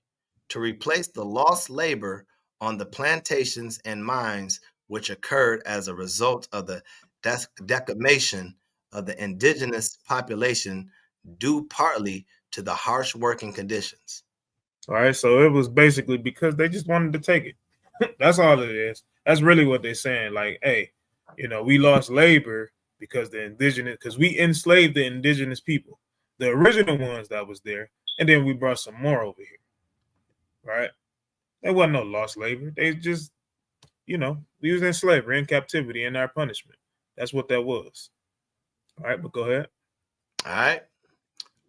to replace the lost labor on the plantations and mines which occurred as a result of the decimation of the indigenous population due partly to the harsh working conditions. All right, so it was basically because they just wanted to take it. That's all it is. That's really what they're saying. Like, hey, we lost labor because we enslaved the indigenous people, the original ones that was there, and then we brought some more over here, right? There wasn't no lost labor. They just, we was in slavery, in captivity, in our punishment. That's what that was. All right, but go ahead. All right.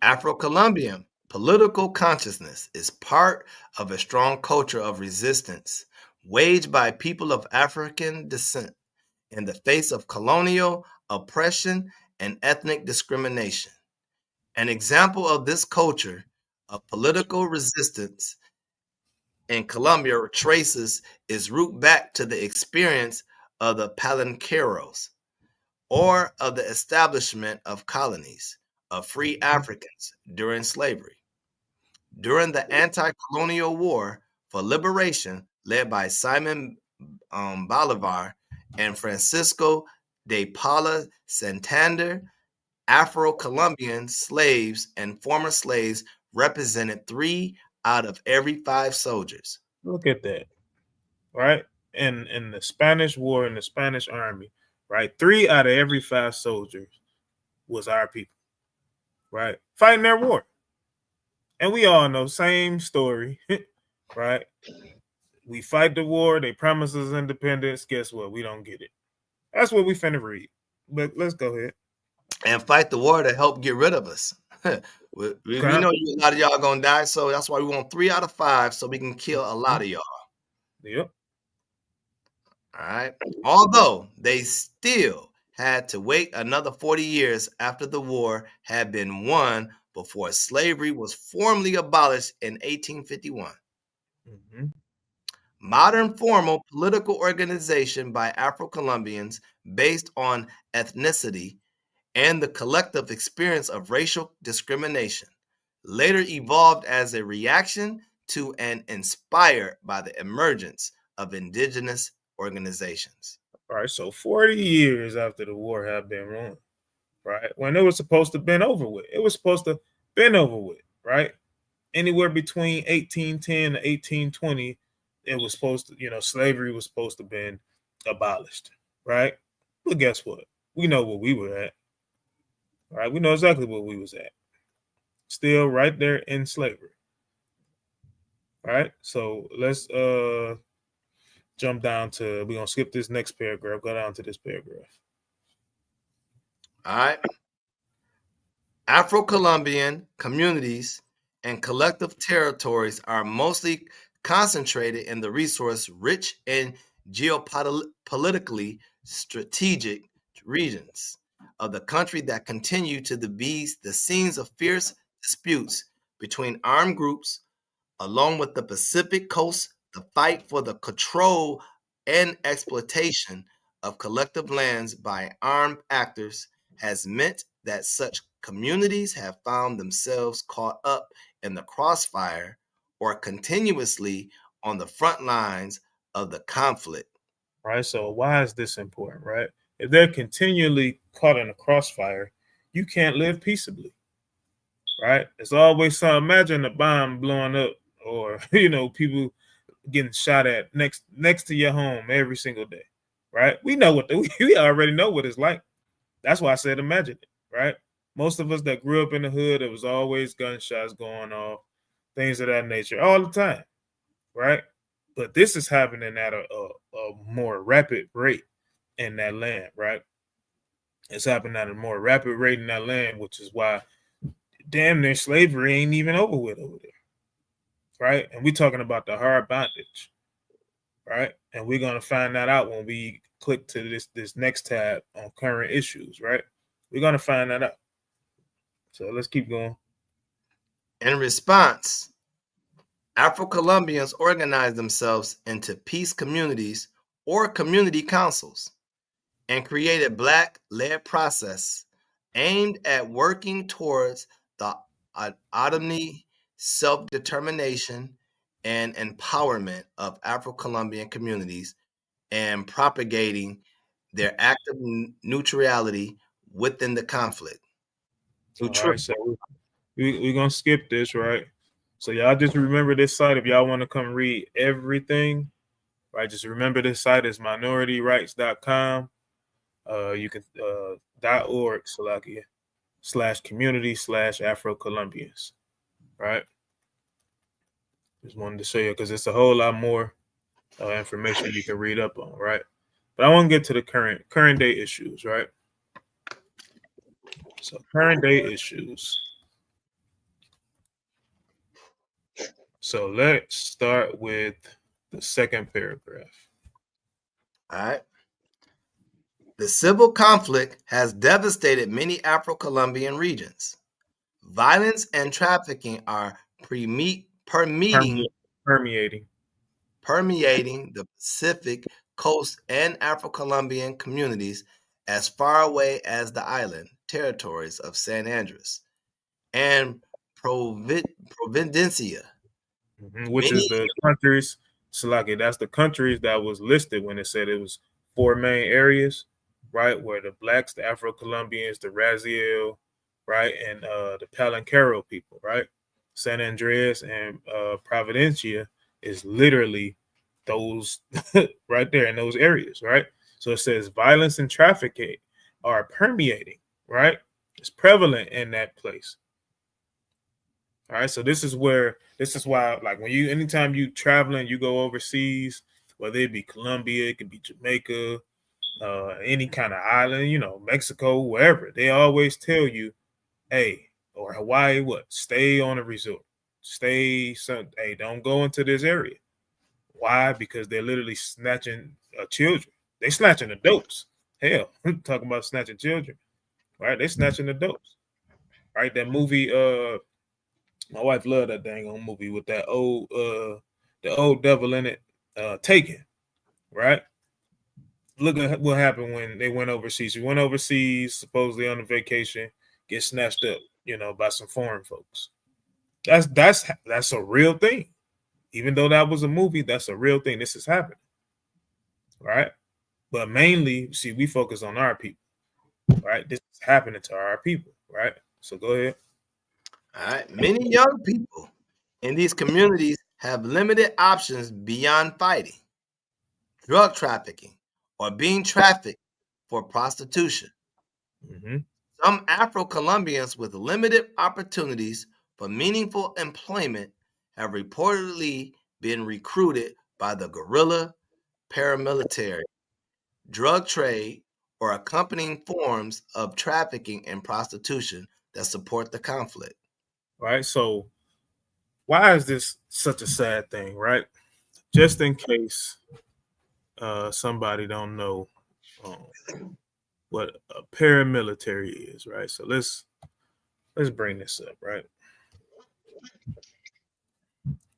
Afro-Colombian political consciousness is part of a strong culture of resistance waged by people of African descent in the face of colonial oppression and ethnic discrimination. An example of this culture of political resistance in Colombia traces its root back to the experience of the Palenqueros, or of the establishment of colonies of free Africans during slavery. During the anti-colonial war for liberation led by Simon Bolivar and Francisco de Paula Santander, Afro-Colombian slaves and former slaves represented 3 out of every 5 soldiers. Look at that, right? In the Spanish War, in the Spanish Army, right? 3 out of every 5 soldiers was our people, right? Fighting their war. And we all know, same story, right? We fight the war, they promise us independence. Guess what? We don't get it. That's what we finna read. But let's go ahead. And fight the war to help get rid of us. we know a lot of y'all gonna die, so that's why we want 3 out of 5 so we can kill a lot of y'all. Yep. All right. Although they still had to wait another 40 years after the war had been won before slavery was formally abolished in 1851. Mm-hmm. Modern formal political organization by Afro-Colombians based on ethnicity and the collective experience of racial discrimination later evolved as a reaction to and inspired by the emergence of indigenous organizations. All right, so 40 years after the war had been won, right? When it was supposed to have been over with. It was supposed to have been over with, right? Anywhere between 1810 to 1820, it was supposed to, slavery was supposed to have been abolished, right? But guess what? We know where we were at, right? We know exactly where we was at. Still right there in slavery. All right, so let's jump down to, we're gonna skip this next paragraph, go down to this paragraph. All right. Afro-Colombian communities and collective territories are mostly concentrated in the resource-rich and geopolitically strategic regions of the country that continue to be the scenes of fierce disputes between armed groups. Along with the Pacific Coast, the fight for the control and exploitation of collective lands by armed actors has meant that such communities have found themselves caught up in the crossfire or continuously on the front lines of the conflict. Right, so why is this important, right? If they're continually caught in a crossfire, you can't live peaceably, right? It's always some, imagine a bomb blowing up or, people getting shot at next to your home every single day, right? We know we already know what it's like. That's why I said imagine it, right? Most of us that grew up in the hood, it was always gunshots going off, things of that nature all the time, right? But this is happening at a more rapid rate in that land, right? It's happening at a more rapid rate in that land, which is why damn near slavery ain't even over with over there, right? And we're talking about the hard bondage, right? And we're gonna find that out when we click to this next tab on current issues, right? We're gonna find that out. So let's keep going. In response, Afro-Colombians organized themselves into peace communities or community councils and created Black-led process aimed at working towards the autonomy, self-determination, and empowerment of Afro-Colombian communities and propagating their active neutrality within the conflict. All right, so we're gonna skip this, right? So y'all just remember this site if y'all want to come read everything, right? Just remember this site is minorityrights.com. You can .org /community/Afro-Colombians, right? Just wanted to show you because it's a whole lot more information you can read up on, right? But I want to get to the current day issues, right? So current day issues. So let's start with the second paragraph. All right. The civil conflict has devastated many Afro-Colombian regions. Violence and trafficking are permeating the Pacific Coast and Afro-Colombian communities as far away as the island territories of San Andres and Providencia. Which is the countries, Salaki, that's the countries that was listed when it said it was 4 main areas, right? Where the Blacks, the Afro-Colombians, the Raziel, right? And the Palancaro people, right? San Andreas and Providencia is literally those right there in those areas, right? So it says violence and trafficking are permeating, right? It's prevalent in that place. All right, so this is why, like anytime you traveling, you go overseas, whether it be Colombia, it could be Jamaica, any kind of island, Mexico, wherever, they always tell you, hey, or Hawaii, stay on a resort, hey, don't go into this area. Why? Because they're literally snatching children. They snatching adults. Hell, talking about snatching children, right? They snatching adults, right? That movie, my wife loved that dang on movie with that the old devil in it, Taken, right? Look at what happened when they went overseas. We went overseas, supposedly on a vacation, get snatched up, by some foreign folks. That's a real thing. Even though that was a movie, that's a real thing. This is happening, right? But mainly, see, we focus on our people, right? This is happening to our people, right? So go ahead. All right. Many young people in these communities have limited options beyond fighting, drug trafficking, or being trafficked for prostitution. Mm-hmm. Some Afro-Colombians with limited opportunities for meaningful employment have reportedly been recruited by the guerrilla, paramilitary, drug trade, or accompanying forms of trafficking and prostitution that support the conflict. Right. So why is this such a sad thing, right? Just in case somebody don't know what a paramilitary is, right? So let's bring this up, right?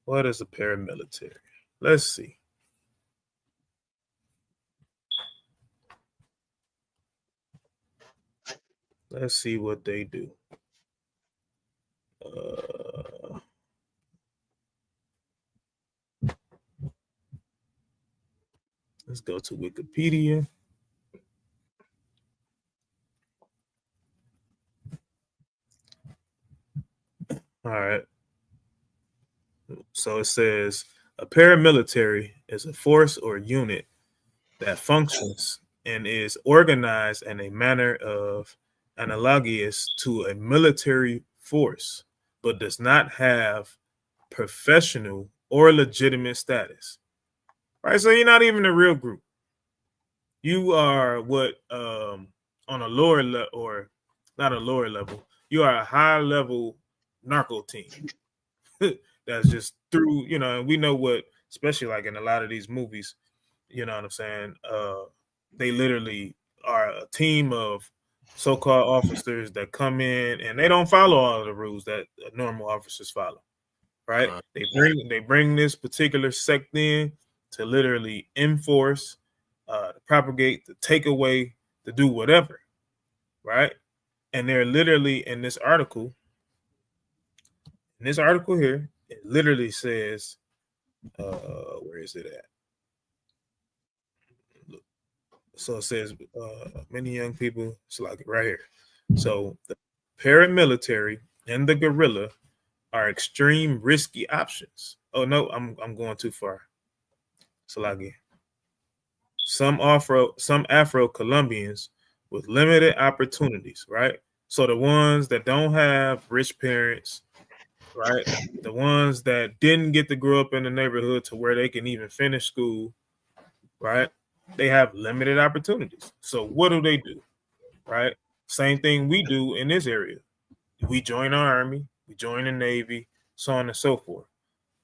What is a paramilitary? Let's see. Let's see what they do. Let's go to Wikipedia. All right. So it says a paramilitary is a force or unit that functions and is organized in a manner of analogous to a military force, but does not have professional or legitimate status. Right? So you're not even a real group. You are what on a lower level, or not a lower level, you are a high level narco team. That's just through, and we know what, especially like in a lot of these movies, you know what I'm saying? They literally are a team of so-called officers that come in and they don't follow all of the rules that normal officers follow. Right? They bring this particular sect in to literally enforce, to propagate, to take away, to do whatever. Right? And they're literally in this article. In this article here, it literally says, where is it at? So it says many young people, it's like right here. So the paramilitary and the guerrilla are extreme risky options. Oh no, I'm going too far. So like some Afro-Colombians with limited opportunities, right? So the ones that don't have rich parents, right? The ones that didn't get to grow up in the neighborhood to where they can even finish school, right? They have limited opportunities. So what do? Right? Same thing we do in this area. We join our army, we join the Navy, so on and so forth.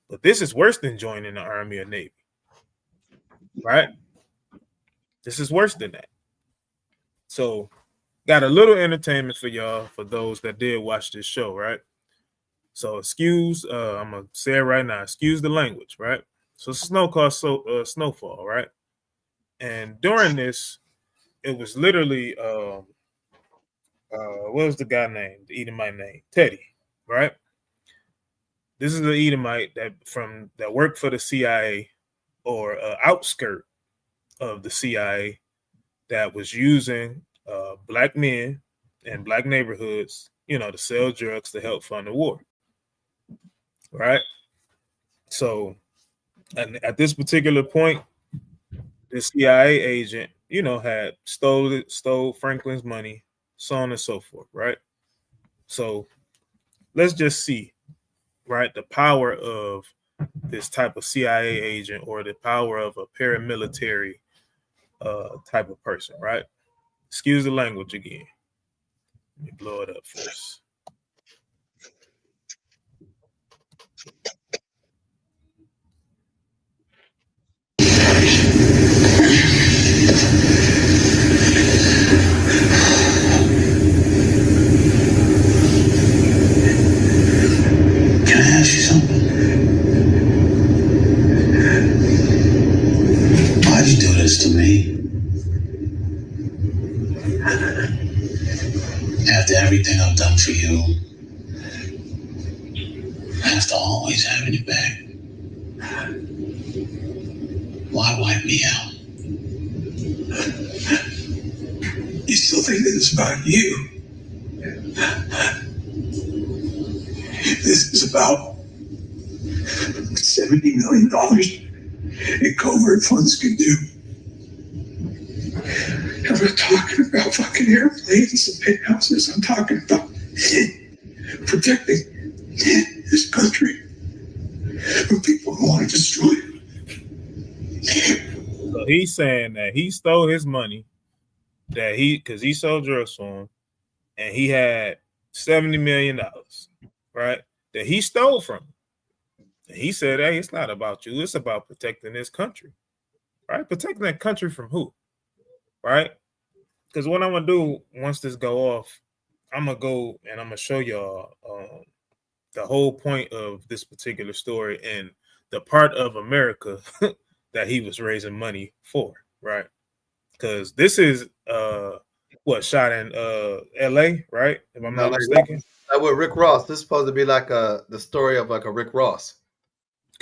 But this is worse than joining the Army or Navy. Right? This is worse than that. So got a little entertainment for y'all, for those that did watch this show, right? So excuse, I'm gonna say it right now, excuse the language, right? So snow caused snowfall, right? And during this, it was literally what was the guy named? The Edomite name? Teddy, right? This is the Edomite that worked for the CIA, or outskirt of the CIA, that was using black men and black neighborhoods, to sell drugs to help fund the war. Right? So and at this particular point, the CIA agent, had stole Franklin's money, so on and so forth, right? So let's just see, right, the power of this type of CIA agent, or the power of a paramilitary type of person, right? Excuse the language again. Let me blow it up first. you after always having your back? Why wipe me out? You still think that it's about you? This is about $70 million in covert funds can do. I'm not talking about fucking airplanes and penthouses. I'm talking about protecting this country from people who want to destroy it. So he's saying that he stole his money, because he sold drugs for him, and he had $70 million, right? That he stole from him. And he said, hey, it's not about you. It's about protecting this country, right? Protecting that country from who, right? Because what I'm going to do once this go off, I'm going to go and I'm going to show y'all the whole point of this particular story and the part of America that he was raising money for, right? Because this is shot in L.A., right? If I'm not mistaken. Like with Rick Ross. This is supposed to be like the story of like a Rick Ross.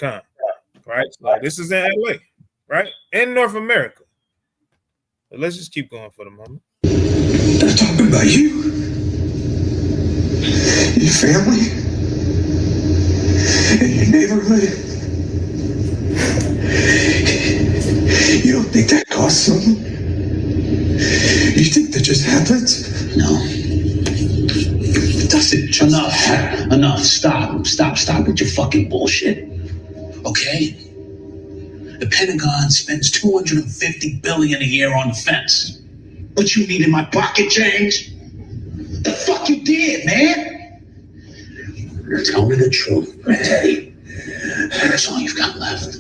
Right? So this is in L.A., right? In North America. But let's just keep going for the moment. I'm talking about you. Your family. And your neighborhood. You don't think that costs something? You think that just happens? No. It doesn't just Enough. Stop with your fucking bullshit. Okay? The Pentagon spends $250 billion a year on defense. But you needed my pocket change? The fuck you did, man? Tell me the truth, Teddy. That's all you've got left.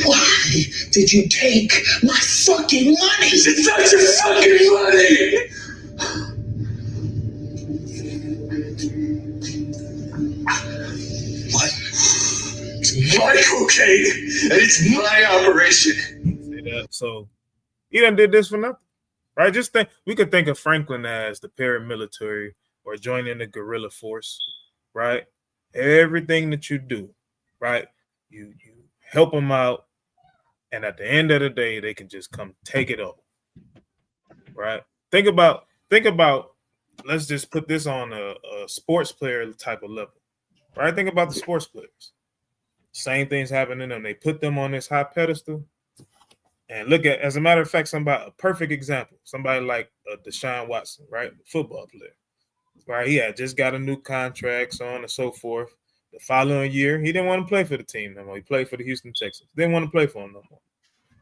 Why did you take my fucking money? It's not your fucking money! What? It's my cocaine, and it's my operation. See that? So he done did this for nothing, right? Just think, we could think of Franklin as the paramilitary or joining the guerrilla force, right? Everything that you do, right? You help them out, and at the end of the day, they can just come take it over, right? Think about. Let's just put this on a sports player type of level, right? Think about the sports players. Same things happen to them. They put them on this high pedestal, and look at, as a matter of fact, a perfect example. Somebody like Deshaun Watson, right? Football player, right? He had just got a new contract, so on and so forth. The following year, he didn't want to play for the team no more. He played for the Houston Texans. Didn't want to play for him no more.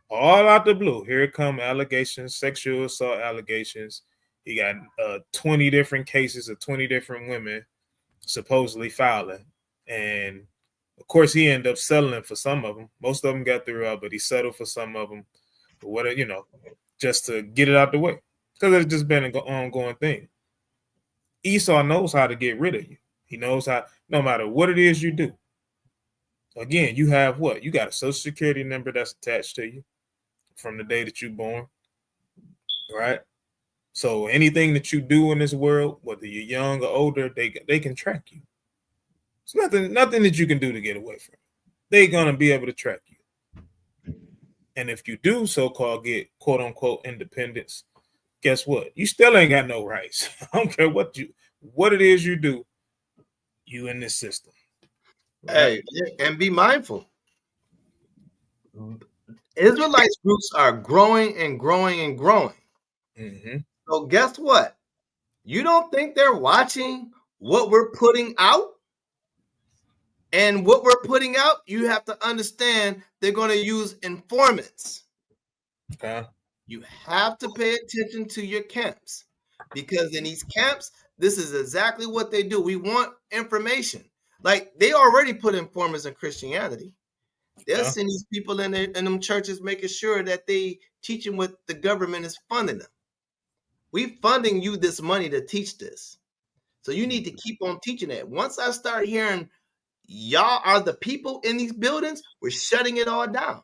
All out the blue, here come allegations, sexual assault allegations. He got 20 different cases of 20 different women supposedly filing. And, of course, he ended up settling for some of them. Most of them got through out, but he settled for some of them. But what, just to get it out the way. Because it's just been an ongoing thing. Esau knows how to get rid of you. He knows how, no matter what it is you do. Again, you have what? You got a social security number that's attached to you from the day that you're born, right? So anything that you do in this world, whether you're young or older, they can track you. It's nothing that you can do to get away from it. They're going to be able to track you. And if you do so-called get quote-unquote independence, guess what? You still ain't got no rights. I don't care what it is you do, you in this system. Right? Hey, and be mindful. Israelites groups are growing and growing and growing. Mm-hmm. So guess what? You don't think they're watching what we're putting out? And what we're putting out, you have to understand they're going to use informants. Okay. You have to pay attention to your camps, because in these camps, this is exactly what they do. We want information. Like, they already put informants in Christianity. They'll send these people in them churches, making sure that they teaching what the government is funding them. We funding you this money to teach this. So you need to keep on teaching it. Once I start hearing y'all are the people in these buildings, we're shutting it all down.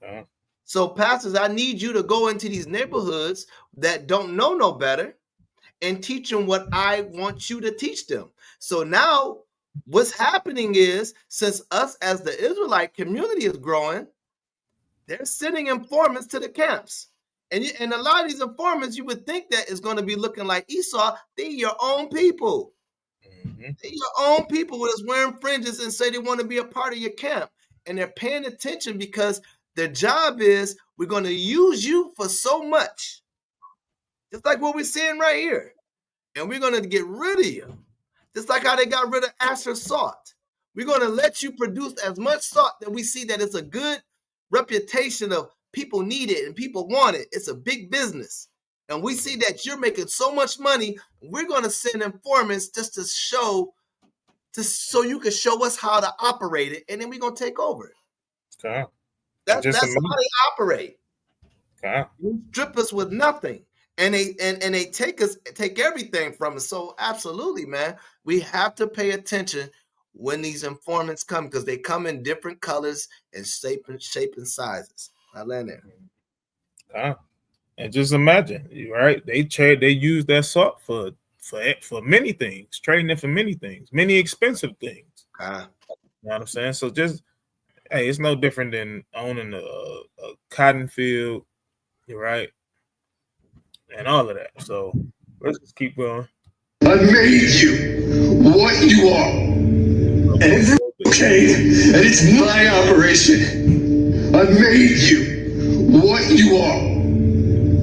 Okay. So pastors, I need you to go into these neighborhoods that don't know no better and teach them what I want you to teach them. So now what's happening is, since us as the Israelite community is growing, they're sending informants to the camps. And a lot of these informants, you would think that is going to be looking like Esau. They're your own people. They're your own people that's wearing fringes and say they want to be a part of your camp. And they're paying attention because their job is, we're going to use you for so much. Just like what we're seeing right here. And we're going to get rid of you. Just like how they got rid of Asher salt. We're going to let you produce as much salt that we see that it's a good reputation of people need it and people want it. It's a big business. And we see that you're making so much money. We're going to send informants just to show, so you can show us how to operate it. And then we're going to take over it. Okay. That's how they operate. Okay. You strip us with nothing. And they take everything from us. So absolutely, man, we have to pay attention when these informants come, because they come in different colors and shape and sizes. I land there. And just imagine, right? They use that salt for many things, trading it for many things, many expensive things. You know what I'm saying? So just, hey, it's no different than owning a cotton field, right? And all of that. So let's just keep going. I made you what you are. Okay, and it's my operation. I made you what you are.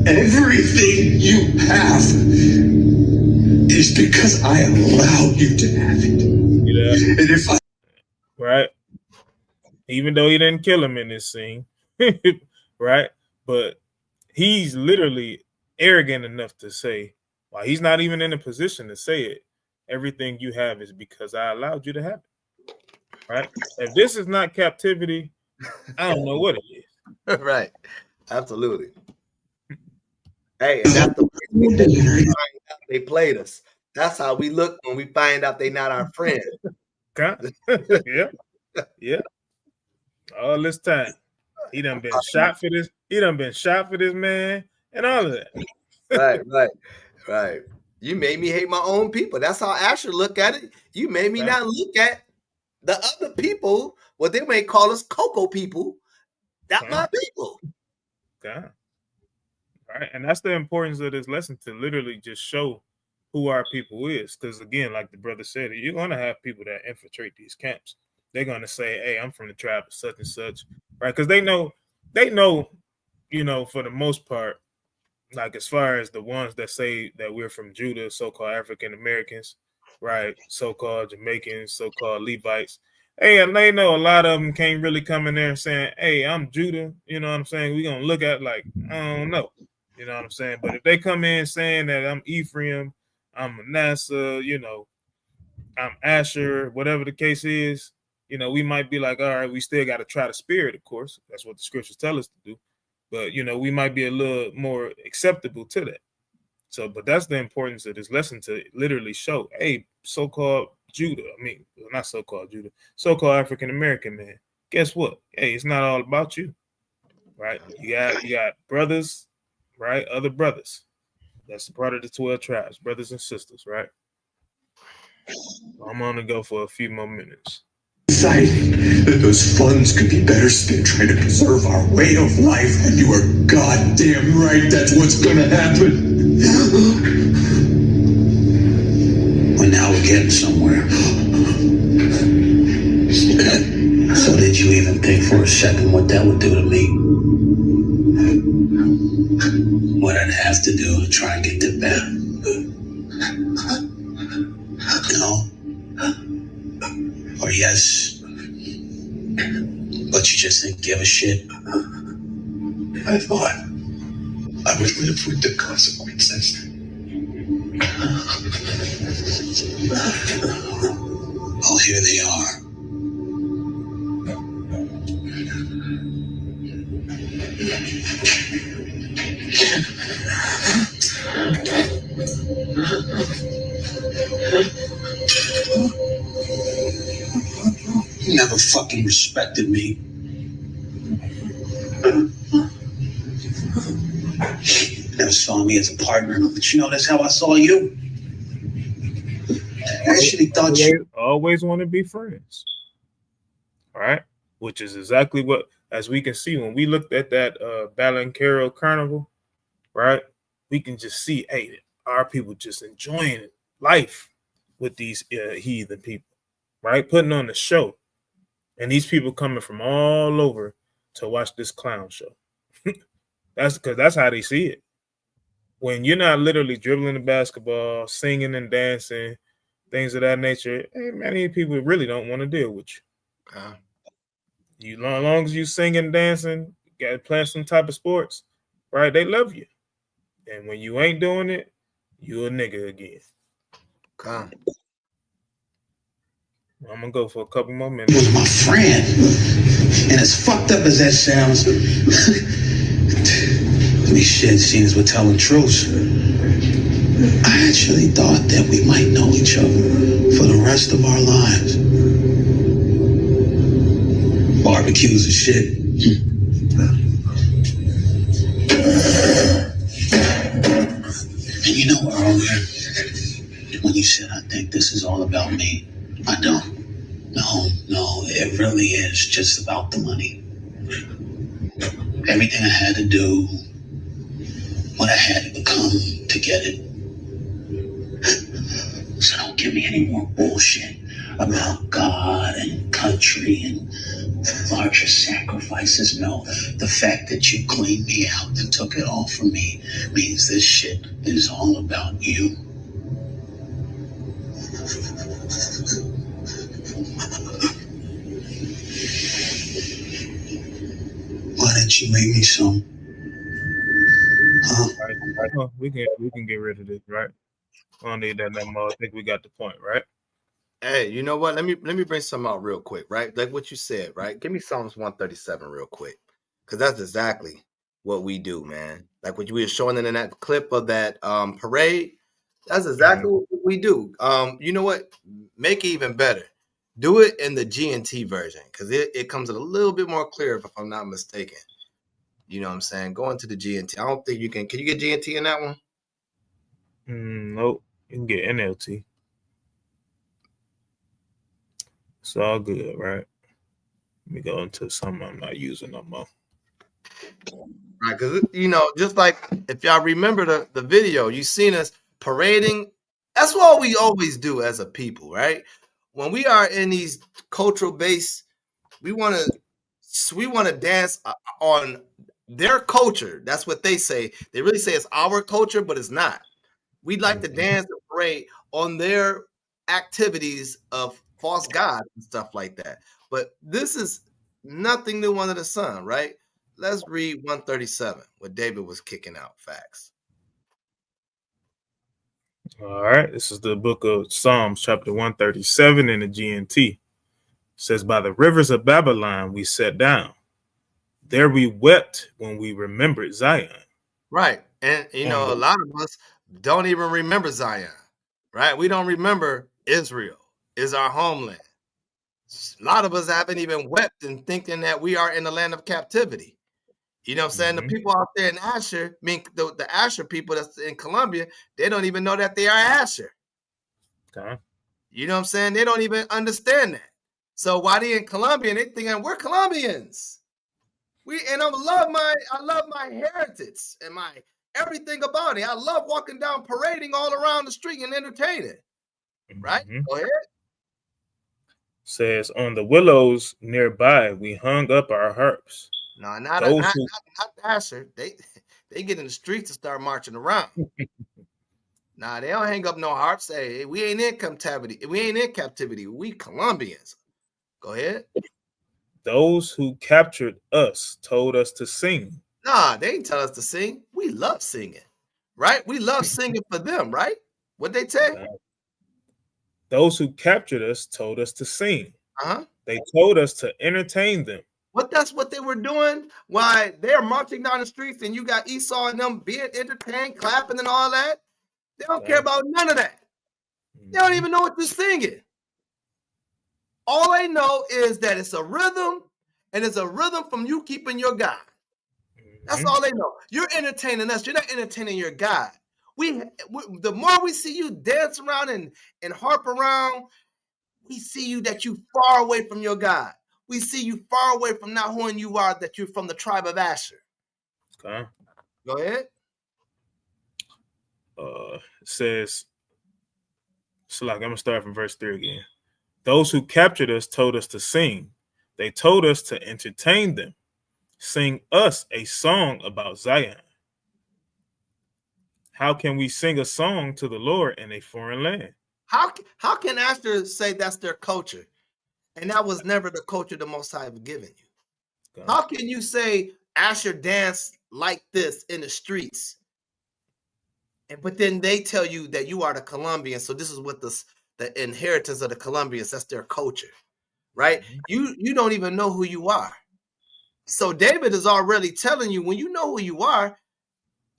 Everything you have is because I allowed you to have it. Yeah. And if I right, even though he didn't kill him in this scene, right? But he's literally arrogant enough to say, while he's not even in a position to say it, everything you have is because I allowed you to have it. Right? If this is not captivity, I don't know what it is. Right. Absolutely. Hey, and that's the way they played us. That's how we look when we find out they're not our friend. Yeah. Yeah. All this time. He done been shot for this. He done been shot for this man and all of that. Right. You made me hate my own people. That's how Asher look at it. You made me not look at the other people, what they may call us cocoa people. That's my people. God. Right. And that's the importance of this lesson, to literally just show who our people is. Because again, like the brother said, you're going to have people that infiltrate these camps. They're going to say, hey, I'm from the tribe of such and such. Right. Because they know, you know, for the most part, like as far as the ones that say that we're from Judah, so-called African Americans, right? So-called Jamaicans, so-called Levites. Hey, and they know a lot of them can't really come in there and saying, hey, I'm Judah. You know what I'm saying? We're going to look at like, I don't know. You know what I'm saying? But if they come in saying that I'm Ephraim, I'm Manasseh, you know, I'm Asher, whatever the case is, you know, we might be like, all right, we still got to try the spirit, of course. That's what the scriptures tell us to do. But, you know, we might be a little more acceptable to that. So, but that's the importance of this lesson, to literally show, hey, so-called Judah, I mean, not so-called Judah, so-called African-American man, guess what? Hey, it's not all about you, right? You got brothers, right? Other brothers. That's part of the 12 tribes, brothers and sisters, right? I'm going to go for a few more minutes. That those funds could be better spent trying to preserve our way of life, and you are goddamn right that's what's gonna happen. Well, now we're getting somewhere. So did you even think for a second what that would do to me? What I'd have to do to try and get them back? No? Or yes, but you just didn't give a shit? I thought I would live with the consequences. Well, here they are. You never fucking respected me. Never saw me as a partner, but you know, that's how I saw you. I actually thought you always want to be friends. All right. Which is exactly what, as we can see when we looked at that Balancaro Carnival, right? We can just see, hey, our people just enjoying life with these heathen people, right? Putting on the show. And these people coming from all over to watch this clown show. That's because that's how they see it. When you're not literally dribbling the basketball, singing and dancing, things of that nature, many people really don't want to deal with you. You, as long as you singing, dancing, got playing some type of sports, right? They love you. And when you ain't doing it, you a nigga again. I'm gonna go for a couple more minutes. He was my friend. And as fucked up as that sounds, these shit scenes were telling truths. I actually thought that we might know each other for the rest of our lives. Barbecues and shit. And you know, earlier, when you said, I think this is all about me, I don't. No, it really is just about the money. Everything I had to do, what I had to become to get it. So don't give me any more bullshit about God and country and larger sacrifices. No, the fact that you cleaned me out and took it all from me means this shit is all about you. Why didn't you make me some? Huh? Right. Oh, we can get rid of this, right? I don't need that no more. I think we got the point, right? Hey, you know what? Let me bring something out real quick, right? Like what you said, right? Give me Psalms 137 real quick, because that's exactly what we do, man. Like what you were showing in that clip of that parade. That's exactly what we do. You know what? Make it even better. Do it in the G&T version, because it comes in a little bit more clear, if I'm not mistaken. You know what I'm saying? Go into the G&T. I don't think you can. Can you get G&T in that one? Nope. You can get NLT. It's all good, right? Let me go into something I'm not using no more. Right, because you know, just like if y'all remember the video, you seen us parading. That's what we always do as a people, right? When we are in these cultural base, we want to dance on their culture. That's what they say. They really say it's our culture, but it's not. We'd like to dance and parade on their activities of false gods and stuff like that. But this is nothing new under the sun, right? Let's read 137, what David was kicking out. Facts. All right. This is the book of Psalms, chapter 137 in the GNT. It says, by the rivers of Babylon we sat down. There we wept when we remembered Zion. Right. And, you know, a lot of us don't even remember Zion, right? We don't remember Israel is our homeland. A lot of us haven't even wept and thinking that we are in the land of captivity. You know what I'm saying? The people out there in Asher, I mean, the Asher people that's in Colombia, they don't even know that they are Asher. Okay. You know what I'm saying? They don't even understand that. So why they in Colombia and they thinking we're Colombians? I love my heritage and my everything about it. I love walking down, parading all around the street and entertaining. Right? Go ahead. Says on the willows nearby we hung up our harps. No, not Asher. They get in the streets and start marching around. Nah, they don't hang up no harps. Hey, we ain't in captivity. We ain't in captivity. We Colombians. Go ahead. Those who captured us told us to sing. Nah, they ain't tell us to sing. We love singing, right? We love singing for them, right? What they say? Those who captured us told us to sing. Uh-huh. They told us to entertain them. That's what they were doing. Why they're marching down the streets and you got Esau and them being entertained, clapping and all that. They don't care about none of that. They don't even know what they're singing. All they know is that it's a rhythm, and it's a rhythm from you keeping your God. That's all they know. You're entertaining us. You're not entertaining your God. The more we see you dance around and harp around, we see you that you far away from your God. We see you far away from not who you are, that you're from the tribe of Asher. Okay. Go ahead. It says, so like I'm gonna start from verse 3 again. Those who captured us told us to sing. They told us to entertain them. Sing us a song about Zion. How can we sing a song to the Lord in a foreign land? How can Asher say that's their culture? And that was never the culture the Most High have given you. How can you say Asher dance like this in the streets? But then they tell you that you are the Colombians, so this is what the inheritance of the Colombians, that's their culture, right? You don't even know who you are. So David is already telling you, when you know who you are,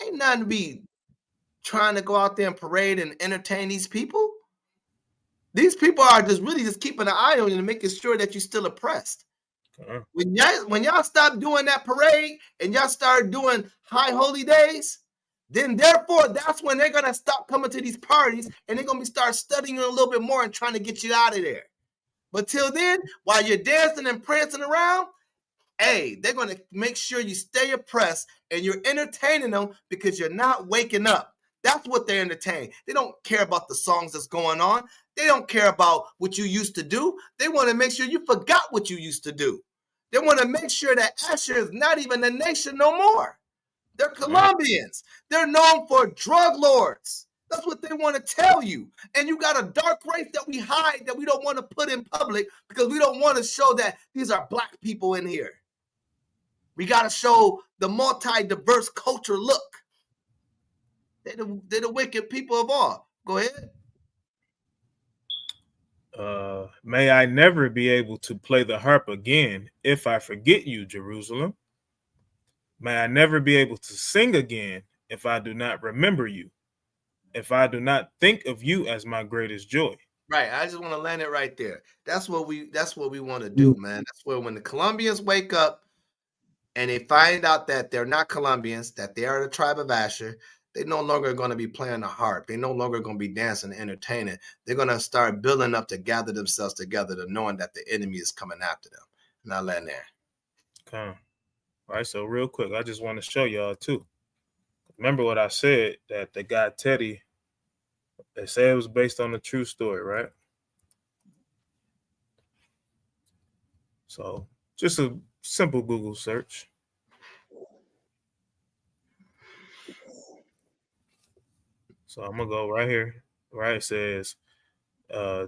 ain't nothing to be trying to go out there and parade and entertain these people. These people are just keeping an eye on you and making sure that you're still oppressed. When y'all stop doing that parade and y'all start doing high holy days, then therefore that's when they're gonna stop coming to these parties and they're gonna start studying you a little bit more and trying to get you out of there. But till then, while you're dancing and prancing around, hey, they're gonna make sure you stay oppressed and you're entertaining them because you're not waking up. That's what they're entertaining. They don't care about the songs that's going on. They don't care about what you used to do. They want to make sure you forgot what you used to do. They want to make sure that Asher is not even a nation no more. They're Colombians. They're known for drug lords. That's what they want to tell you. And you got a dark race that we hide, that we don't want to put in public because we don't want to show that these are black people in here. We got to show the multi-diverse culture look. They're the wicked people of all. Go ahead. May I never be able to play the harp again if I forget you, Jerusalem. May I never be able to sing again if I do not remember you, if I do not think of you as my greatest joy. Right. I just want to land it right there. That's what we want to do, man. That's where when the Colombians wake up and they find out that they're not Colombians, that they are the tribe of Asher, they no longer going to be playing the harp. They no longer going to be dancing and entertaining. They're going to start building up to gather themselves together to knowing that the enemy is coming after them. And I'll land there. Okay. All right. So real quick, I just want to show y'all too. Remember what I said, that the guy Teddy, they say it was based on a true story, right? So just a simple Google search. So I'm gonna go right here. Right, it says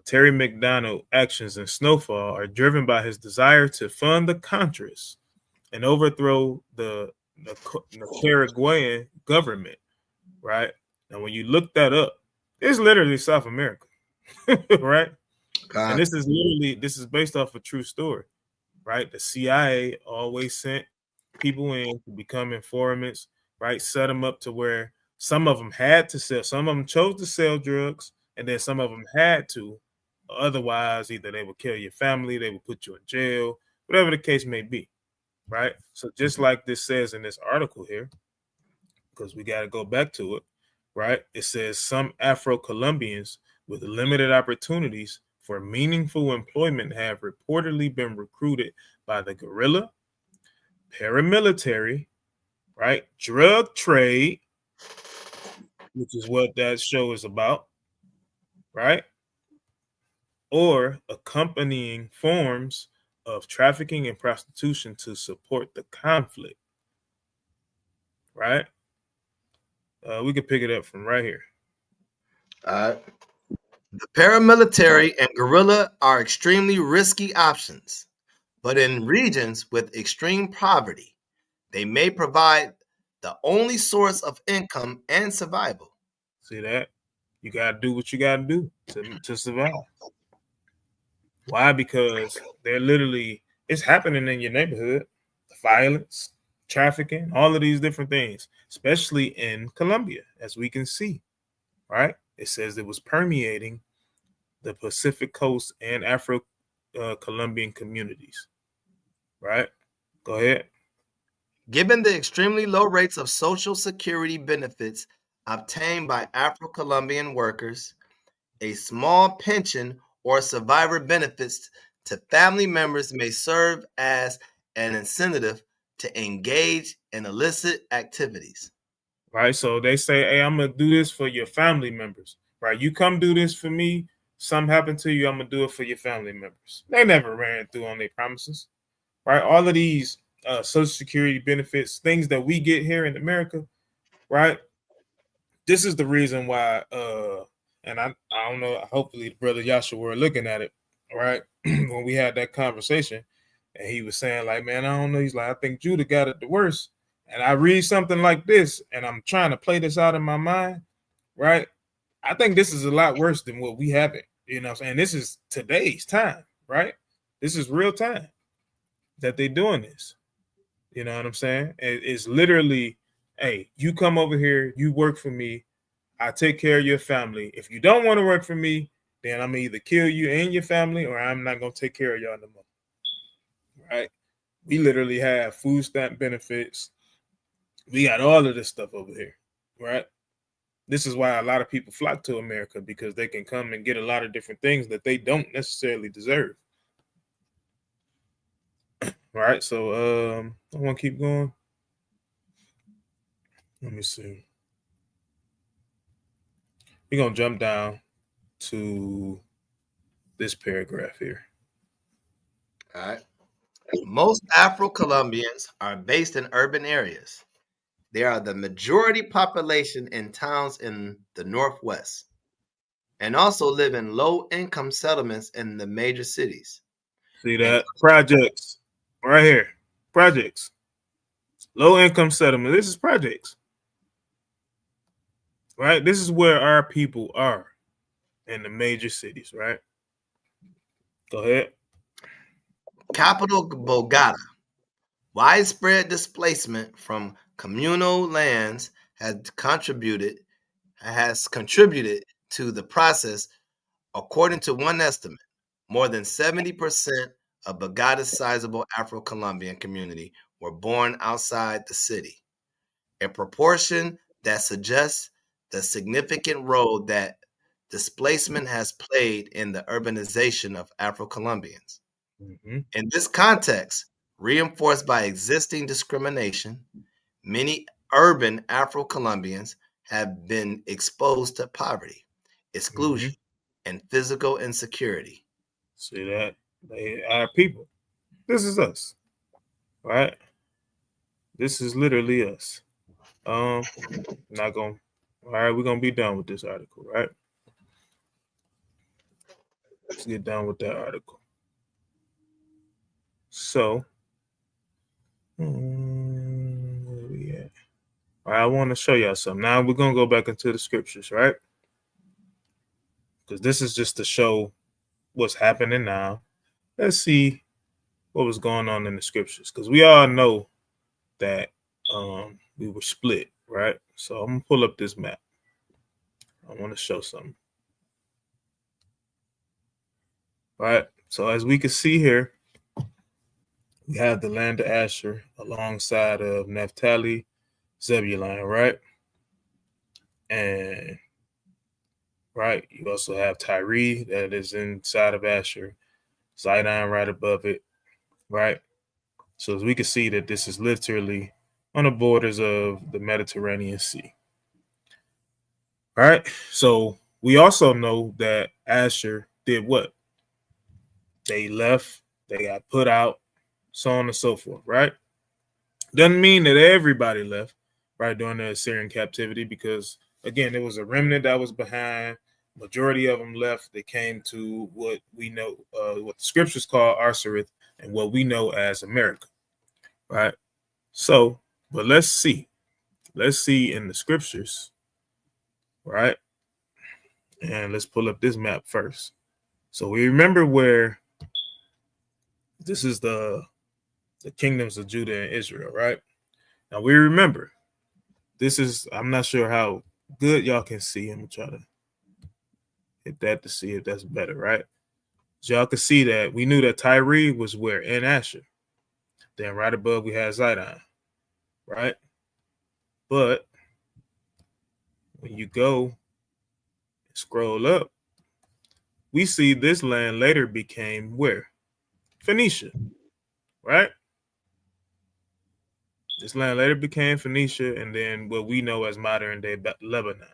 Terry McDonald actions in Snowfall are driven by his desire to fund the Contras and overthrow the Nicaraguayan government. Right now, when you look that up, it's literally South America, right? God. And this is based off a true story, right? The CIA always sent people in to become informants, right? Set them up to where some of them had to sell, some of them chose to sell drugs, and then some of them had to. Otherwise, either they would kill your family, they would put you in jail, whatever the case may be, right? So just like this says in this article here, because we got to go back to it, right? It says some Afro-Colombians with limited opportunities for meaningful employment have reportedly been recruited by the guerrilla, paramilitary, right? Drug trade, which is what that show is about, right? Or accompanying forms of trafficking and prostitution to support the conflict, right? We can pick it up from right here. The paramilitary and guerrilla are extremely risky options, but in regions with extreme poverty, they may provide the only source of income and survival. See that? You got to do what you got to do to survive. Why? Because they're literally, it's happening in your neighborhood. The violence, trafficking, all of these different things, especially in Colombia, as we can see, right? It says it was permeating the Pacific coast and Afro-Colombian communities, right? Go ahead. Given the extremely low rates of Social Security benefits obtained by Afro-Colombian workers, a small pension or survivor benefits to family members may serve as an incentive to engage in illicit activities. Right, so they say, hey, I'm going to do this for your family members. Right, you come do this for me, something happened to you, I'm going to do it for your family members. They never ran through on their promises. Right, all of these Social Security benefits, things that we get here in America, right? This is the reason why, and I don't know, hopefully the brother Yasha were looking at it, right? When we had that conversation, and he was saying, like, man, I don't know. He's like, I think Judah got it the worst. And I read something like this, and I'm trying to play this out in my mind, right? I think this is a lot worse than what we have it. You know what I'm saying? This is today's time, right? This is real time that they're doing this. You know what I'm saying? It's literally, hey, you come over here, you work for me, I take care of your family. If you don't want to work for me, then I'm either kill you and your family, or I'm not gonna take care of y'all no more. Right? We literally have food stamp benefits. We got all of this stuff over here, right? This is why a lot of people flock to America, because they can come and get a lot of different things that they don't necessarily deserve. Right? So I want to keep going. Let me see. We're going to jump down to this paragraph here. All right. Most Afro-Colombians are based in urban areas. They are the majority population in towns in the Northwest, and also live in low-income settlements in the major cities. See that? Projects. Right here. Projects. Low-income settlement. This is projects. Right? This is where our people are in the major cities, right? Go ahead. Capital Bogota. Widespread displacement from communal lands has contributed to the process. According to one estimate, more than 70% of Bogota's sizable Afro-Colombian community were born outside the city, a proportion that suggests the significant role that displacement has played in the urbanization of Afro-Colombians. Mm-hmm. In this context, reinforced by existing discrimination, many urban Afro-Colombians have been exposed to poverty, exclusion, and physical insecurity. See that? They are people. This is us, right? This is literally us. Not gonna. All right, we're gonna be done with this article, right? Let's get done with that article. So, where we at? All right, I want to show y'all something. Now we're gonna go back into the scriptures, right? Because this is just to show what's happening now. Let's see what was going on in the scriptures, because we all know that we were split, right? So I'm gonna pull up this map. I want to show something. All right. So as we can see here, we have the land of Asher alongside of Naphtali, Zebulun, right? And right, you also have Tyre that is inside of Asher, Zidon right above it, right? So as we can see that this is literally on the borders of the Mediterranean Sea. All right. So we also know that Asher did what? They left, they got put out, so on and so forth, right? Doesn't mean that everybody left, right, during the Assyrian captivity, because again, there was a remnant that was behind. Majority of them left. They came to what we know, what the scriptures call Arsareth, and what we know as America, right? So, but let's see in the scriptures, right? And let's pull up this map first. So we remember where this is the kingdoms of Judah and Israel, right? Now we remember this is, I'm not sure how good y'all can see. I'm gonna try to hit that to see if that's better, right? So y'all can see that we knew that Tyre was where? In Asher. Then right above we had Zidon. right? But when you go and scroll up, we see this land later became where? Phoenicia, right? This land later became Phoenicia, and then what we know as modern day Lebanon,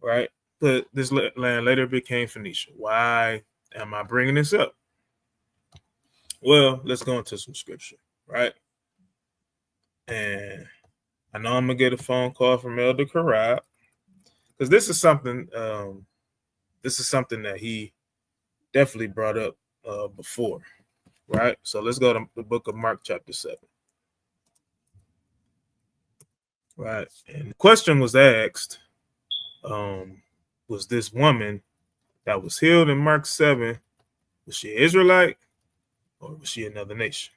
right? But this land later became Phoenicia. Why am I bringing this up? Well, let's go into some scripture, right? And I know I'm gonna get a phone call from Elder Karab because this is something. This is something that he definitely brought up before, right? So let's go to the book of Mark, chapter 7, right? And the question was asked: was this woman that was healed in Mark 7? Was she an Israelite or was she another nation?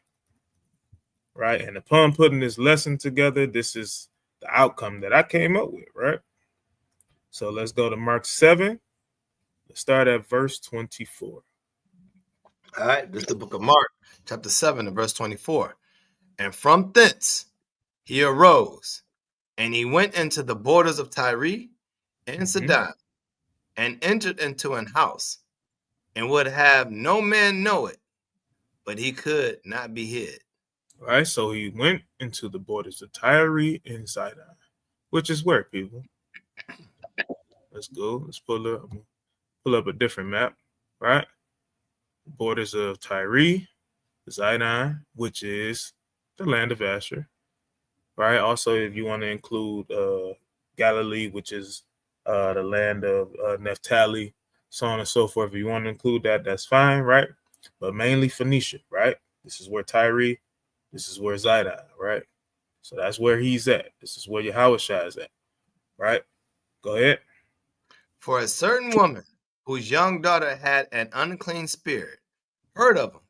Right? And upon putting this lesson together, this is the outcome that I came up with, right? So let's go to Mark 7. Let's start at verse 24. All right, this is the book of Mark, chapter 7, and verse 24. And from thence he arose, and he went into the borders of Tyre and Sidon, and entered into an house, and would have no man know it, but he could not be hid. All right, so he went into the borders of Tyre and Sidon, which is where, people? Let's go. Let's pull up a different map, right? Borders of Tyre, Sidon, which is the land of Asher, right? Also, if you want to include Galilee, which is the land of Naphtali, so on and so forth. If you want to include that, that's fine, right? But mainly Phoenicia, right? This is where Tyre, this is where Zidon, right? So that's where he's at. This is where Yahushua is at, right? Go ahead. For a certain woman whose young daughter had an unclean spirit heard of him,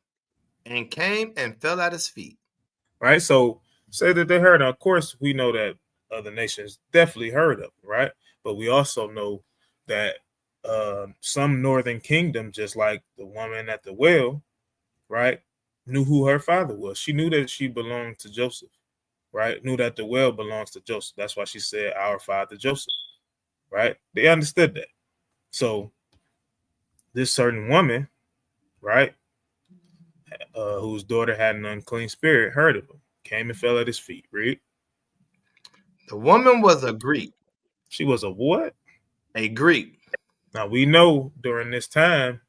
and came and fell at his feet. Right? So say that they heard him. Of course, we know that other nations definitely heard of him, right? But we also know that some northern kingdom, just like the woman at the well, right, knew who her father was. She knew that she belonged to Joseph, right? Knew that the well belongs to Joseph. That's why she said, "Our father Joseph," right? They understood that. So this certain woman, right, whose daughter had an unclean spirit, heard of him, came and fell at his feet. Read. The woman was a Greek. She was a what? A Greek. Now we know during this time,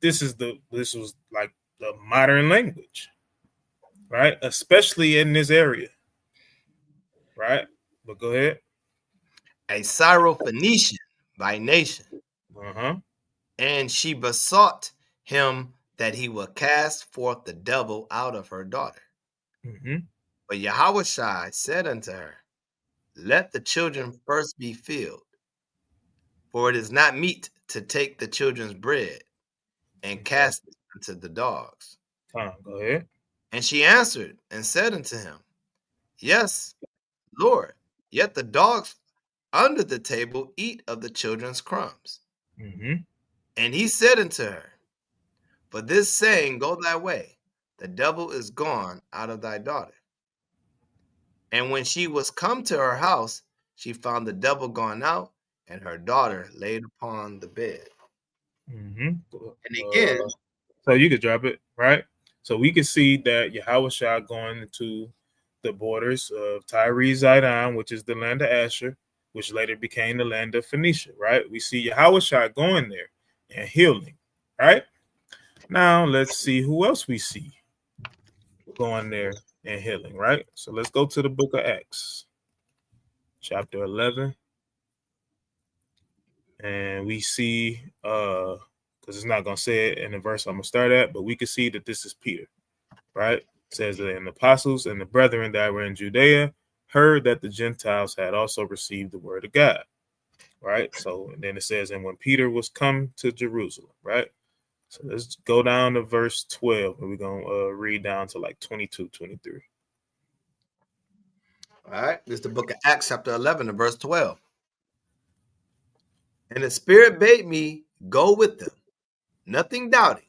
this was like the modern language, right? Especially in this area, right? But go ahead. A Syrophoenician by nation. And she besought him that he would cast forth the devil out of her daughter. But Yahushua said unto her, let the children first be filled, for it is not meet to take the children's bread and cast it unto the dogs. Go ahead. And she answered and said unto him, yes, Lord, yet the dogs under the table eat of the children's crumbs. And he said unto her, for this saying, go thy way, the devil is gone out of thy daughter. And when she was come to her house, she found the devil gone out, and her daughter laid upon the bed. And again, so you could drop it, right? So we can see that Yahushua going into the borders of Tyre Zidon, which is the land of Asher, which later became the land of Phoenicia, right? We see Yahushua going there and healing, right? Now let's see who else we see going there and healing, right? So let's go to the book of Acts, chapter 11. And we see, because it's not going to say it in the verse I'm going to start at, but we can see that this is Peter, right? It says that the apostles and the brethren that were in Judea heard that the Gentiles had also received the word of God, right? So and then it says, and when Peter was come to Jerusalem, right? So let's go down to verse 12, and we're going to read down to like 22, 23. All right, this is the book of Acts, chapter 11, and verse 12. And the Spirit bade me go with them, nothing doubting.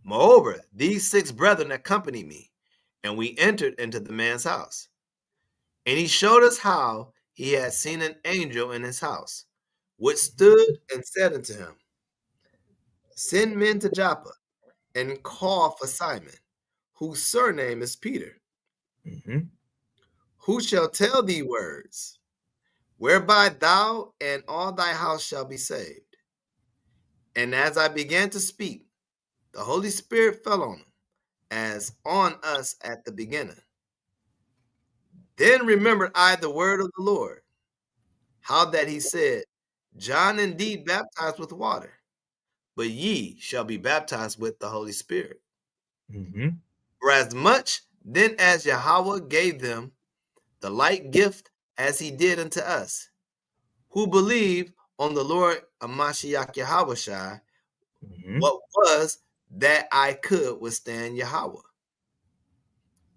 Moreover, these 6 brethren accompanied me, and we entered into the man's house. And he showed us how he had seen an angel in his house, which stood and said unto him, Send men to Joppa, and call for Simon, whose surname is Peter, who shall tell thee words, whereby thou and all thy house shall be saved. And as I began to speak, the Holy Spirit fell on him, as on us at the beginning. Then remembered I the word of the Lord, how that he said, John indeed baptized with water, but ye shall be baptized with the Holy Spirit. For as much then as Yahweh gave them the like gift as he did unto us, who believe on the Lord Mashiach Yahushua, what was that I could withstand Yahweh?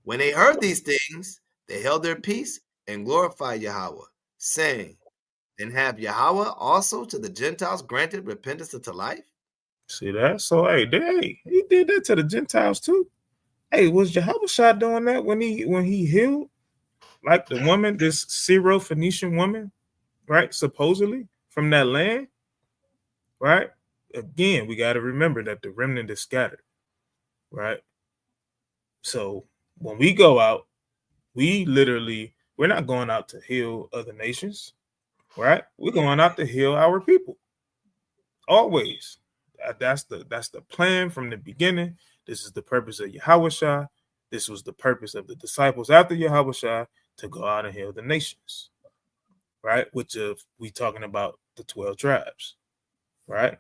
When they heard these things, they held their peace and glorified Yahweh, saying, Then have Yahweh also to the Gentiles granted repentance unto life? See that? So hey, he did that to the Gentiles too. Hey, was Jehovah doing that when he healed like the woman, this Syro-Phoenician woman, right? Supposedly from that land, right? Again, we got to remember that the remnant is scattered, right? So when we go out, we're not going out to heal other nations, right? We're going out to heal our people. Always. That's the plan from the beginning. This is the purpose of Yahushua. This was the purpose of the disciples after Yahushua, to go out and heal the nations, right? Which we talking about the 12 tribes, right?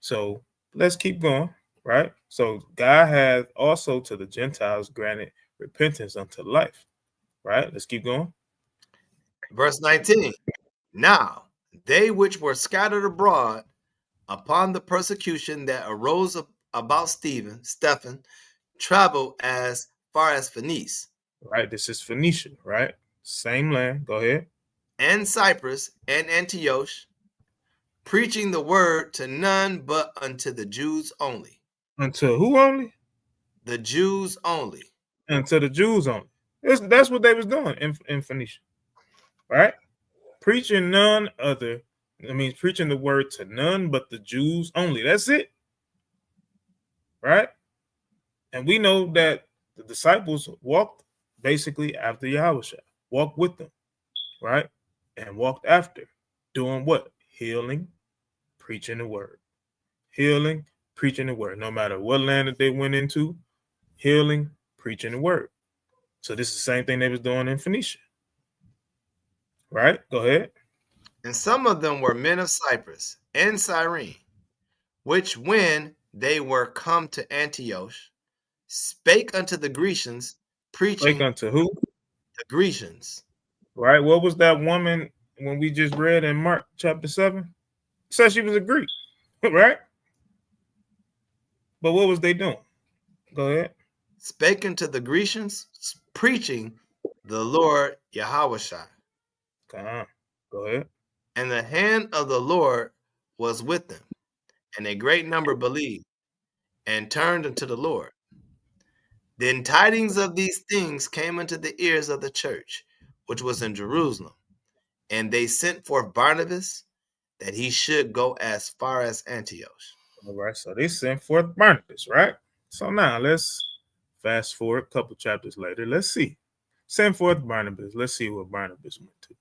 So let's keep going, right? So God has also to the Gentiles granted repentance unto life, right? Let's keep going. Verse 19. Now they which were scattered abroad upon the persecution that arose about Stephen, traveled as far as Phoenice. Right, this is Phoenicia, right? Same land. Go ahead. And Cyprus and Antioch, preaching the word to none but unto the Jews only. Unto who only? The Jews only. Unto the Jews only. That's what they was doing in Phoenicia, right? Preaching none other. I mean, preaching the word to none but the Jews only. That's it, right? And we know that the disciples walked basically after Yahushua, walked with them, right? And walked after, doing what? Healing, preaching the word. Healing, preaching the word. No matter what land that they went into, healing, preaching the word. So this is the same thing they was doing in Phoenicia. Right? Go ahead. And some of them were men of Cyprus and Cyrene, which when they were come to Antioch, spake unto the Grecians, preaching. Spake unto who? The Grecians. Right? What was that woman when we just read in Mark chapter 7? It said she was a Greek, right? But what was they doing? Go ahead. Spake unto the Grecians, preaching the Lord Yahushua. Go ahead. And the hand of the Lord was with them, and a great number believed, and turned unto the Lord. Then tidings of these things came unto the ears of the church, which was in Jerusalem, and they sent forth Barnabas, that he should go as far as Antioch. All right, so they sent forth Barnabas, right? So now let's fast forward a couple chapters later. Let's see. Send forth Barnabas. Let's see what Barnabas went to.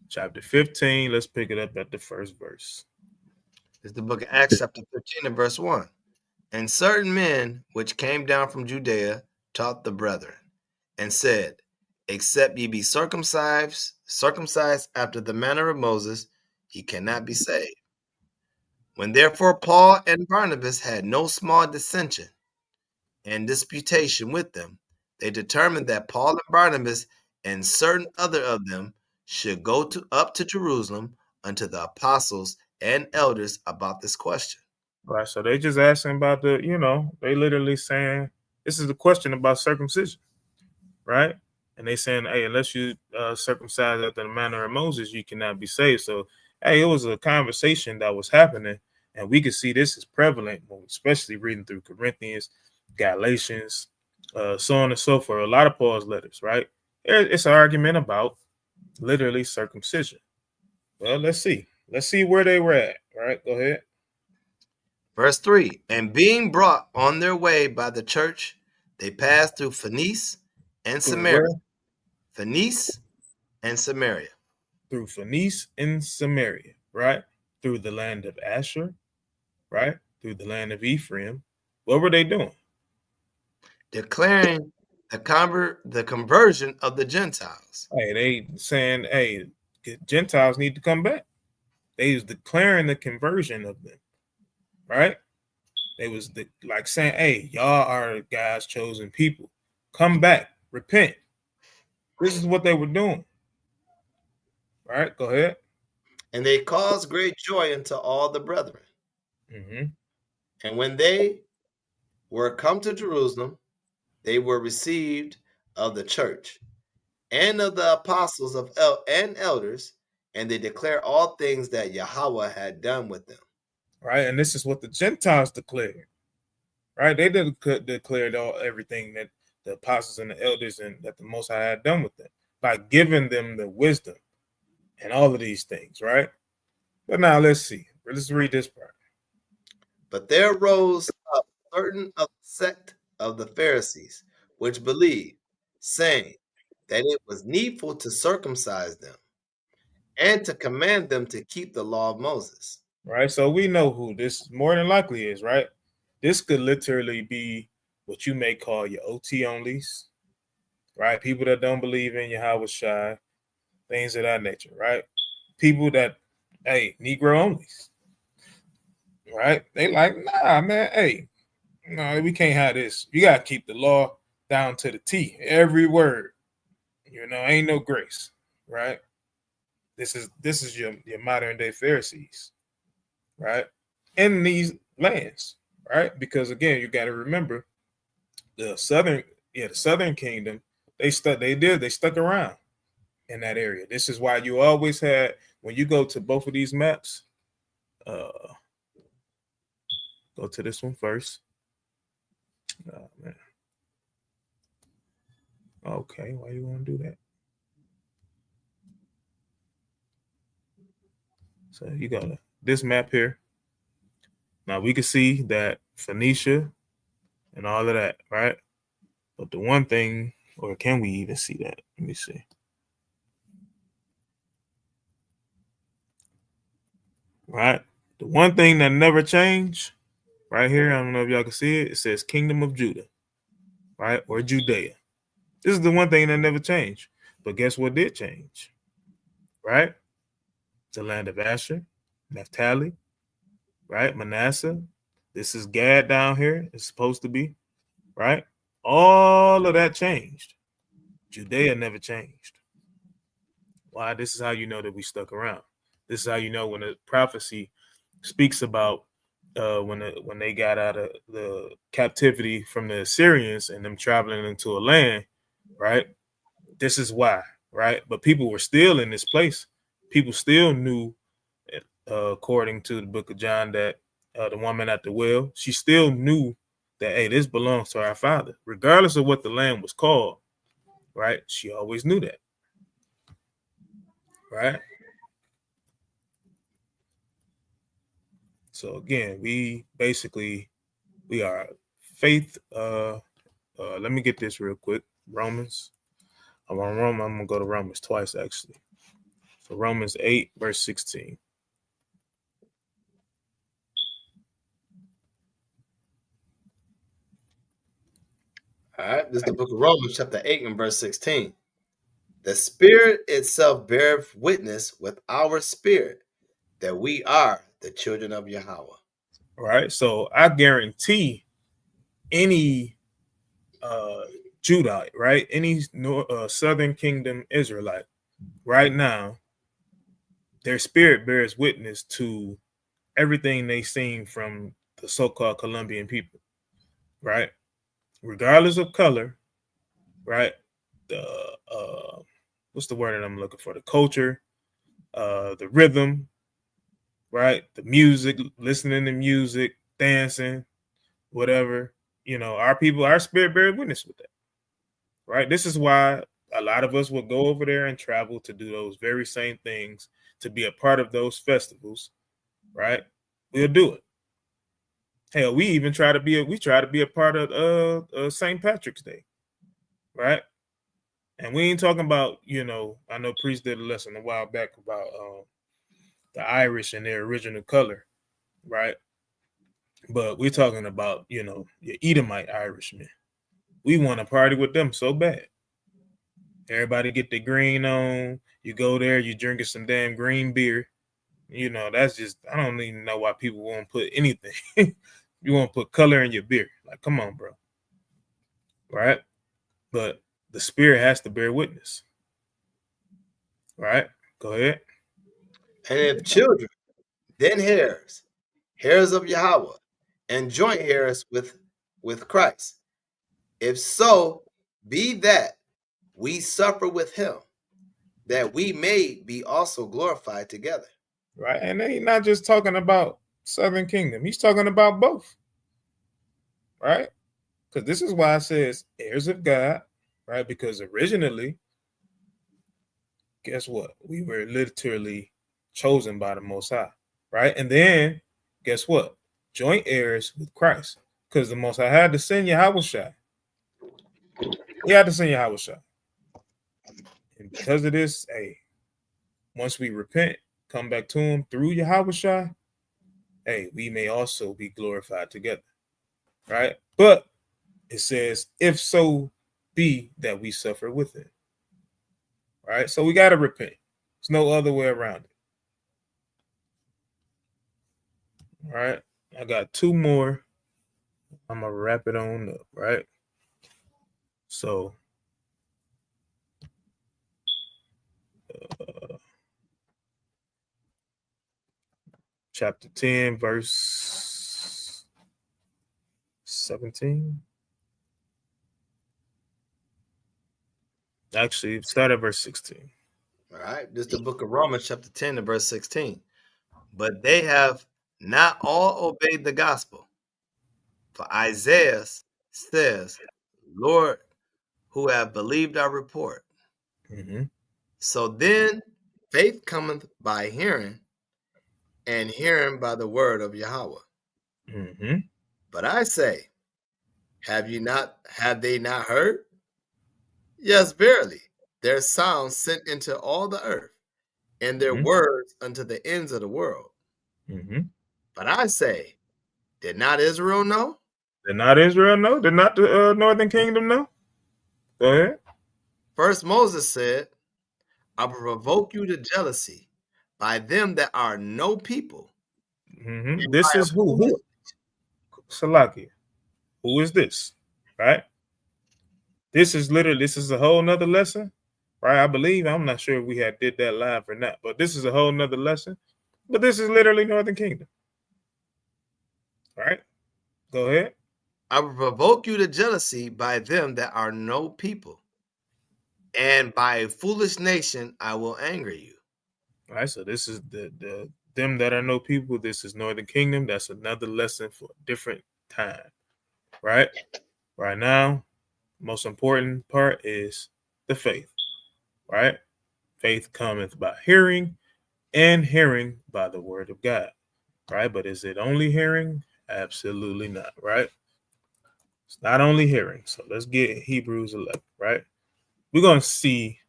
Chapter 15. Let's pick it up at the first verse. It's the book of Acts, chapter 15 and verse 1. And certain men which came down from Judea taught the brethren, and said, Except ye be circumcised after the manner of Moses, ye cannot be saved. When therefore Paul and Barnabas had no small dissension and disputation with them, they determined that Paul and Barnabas and certain other of them should go up to Jerusalem unto the apostles and elders about this question. Right, so they just asking about they literally saying, this is the question about circumcision, right? And they saying, hey, unless you circumcise after the manner of Moses, you cannot be saved. So, hey, it was a conversation that was happening, and we could see this is prevalent, especially reading through Corinthians, Galatians, so on and so forth. A lot of Paul's letters, right? It's an argument about literally circumcision. Well, let's see. Let's see where they were at. Right? Go ahead. Verse 3, and being brought on their way by the church, they passed through Phoenice and Samaria. Phoenice and Samaria. Through Phoenice and Samaria, right? Through the land of Asher, right? Through the land of Ephraim. What were they doing? Declaring the conversion of the Gentiles. Hey, they saying, hey, Gentiles need to come back. They was declaring the conversion of them, right? They was like saying, hey, y'all are God's chosen people. Come back, repent. This is what they were doing. Right? Go ahead. And they caused great joy unto all the brethren. And when they were come to Jerusalem, they were received of the church and of the apostles and elders, and they declare all things that Yahweh had done with them. Right, and this is what the Gentiles declared. Right, they declared everything that the apostles and the elders and that the Most High had done with them by giving them the wisdom and all of these things. Right, but now let's see. Let's read this part. But there rose up certain of the sect of the Pharisees, which believed, saying that it was needful to circumcise them and to command them to keep the law of Moses. Right, so we know who this more than likely is, right? This could literally be what you may call your OT onlys, right? People that don't believe in Yahweh Shai, things of that nature, right? People that, hey, Negro onlys, right? They like, nah, man, hey, no, we can't have this. You got to keep the law down to the T, every word. You know, ain't no grace, right? This is your modern day Pharisees, right? In these lands, right? Because again, you got to remember the southern kingdom, they stuck around in that area. This is why you always had, when you go to both of these maps, go to this one first. Oh, man. Okay, why you want to do that? So you got this map here. Now we can see that Phoenicia and all of that, right? But the one thing, or can we even see that? Let me see. Right? The one thing that never changed, right here, I don't know if y'all can see it, it says Kingdom of Judah, right? Or Judea. This is the one thing that never changed. But guess what did change? Right? The land of Asher, Naphtali, right? Manasseh. This is Gad down here. It's supposed to be, right? All of that changed. Judea never changed. Why? This is how you know that we stuck around. This is how you know when the prophecy speaks about when they got out of the captivity from the Assyrians and them traveling into a land, right? This is why, right? But people were still in this place. People still knew, according to the book of John, that the woman at the well, she still knew that, hey, this belongs to our Father, regardless of what the land was called, right? She always knew that, right? So again, we are faith. Let me get this real quick. Romans. I'm gonna go to Romans twice actually. So Romans 8 verse 16. All right, this is the book of Romans, chapter 8 and verse 16. The Spirit itself beareth witness with our spirit that we are the children of Yahweh. All right, so I guarantee any Judite, right? Any Southern Kingdom Israelite right now, their spirit bears witness to everything they seen from the so-called Colombian people, right? Regardless of color, right? The what's the word that I'm looking for? The culture, the rhythm, right? The music, listening to music, dancing, whatever, our people, our spirit bears witness with that, right? This is why a lot of us will go over there and travel to do those very same things, to be a part of those festivals, right? We'll do it. Hell, we even try to be a part of St. Patrick's Day, right? And we ain't talking about, I know Priest did a lesson a while back about the Irish and their original color, right? But we're talking about, your Edomite Irishmen. We want to party with them so bad. Everybody get the green on. You go there, you drinking some damn green beer. That's just, I don't even know why people won't put anything. You won't put color in your beer. Like, come on, bro. Right? But the spirit has to bear witness. Right? Go ahead. And if children, then heirs of Yahweh, and joint heirs with Christ. If so be that we suffer with him, that we may be also glorified together. Right? And then he's not just talking about Southern Kingdom. He's talking about both. Right? Because this is why it says heirs of God, right? Because originally, guess what? We were literally chosen by the Most High, right? And then, guess what? Joint heirs with Christ. Because the Most High had to send Yahushua. He had to send Yahushua. And because of this, hey, once we repent, come back to him through Yahushua, hey, we may also be glorified together, right? But it says, if so be that we suffer with it, right? So we got to repent. There's no other way around it. All right. I got two more. I'm going to wrap it on up, right? So, chapter 10, verse 17. Actually, start at verse 16. All right. This is the book of Romans, chapter 10 and verse 16. But they have not all obeyed the gospel. For Isaiah says, Lord, who have believed our report. Mm-hmm. So then faith cometh by hearing, and hearing by the word of Yahweh. Mm-hmm. But I say, have they not heard? Yes, verily, their sound sent into all the earth, and their words unto the ends of the world. Mm-hmm. But I say, did not Israel know? Did not Israel know? Did not the Northern Kingdom know? Go ahead. First Moses said, I will provoke you to jealousy by them that are no people. Mm-hmm. This is who? Salakia. Who is this? Right? This is a whole nother lesson, right? I believe, I'm not sure if we had did that live or not, but this is a whole nother lesson. But this is literally Northern Kingdom. All right? Go ahead. I will provoke you to jealousy by them that are no people. And by a foolish nation, I will anger you. All right, so this is the them that are no people. This is Northern Kingdom. That's another lesson for a different time, right? Right now, most important part is the faith, right? Faith cometh by hearing, and hearing by the word of God, right? But is it only hearing? Absolutely not, right? It's not only hearing. So let's get Hebrews 11, right? We're going to see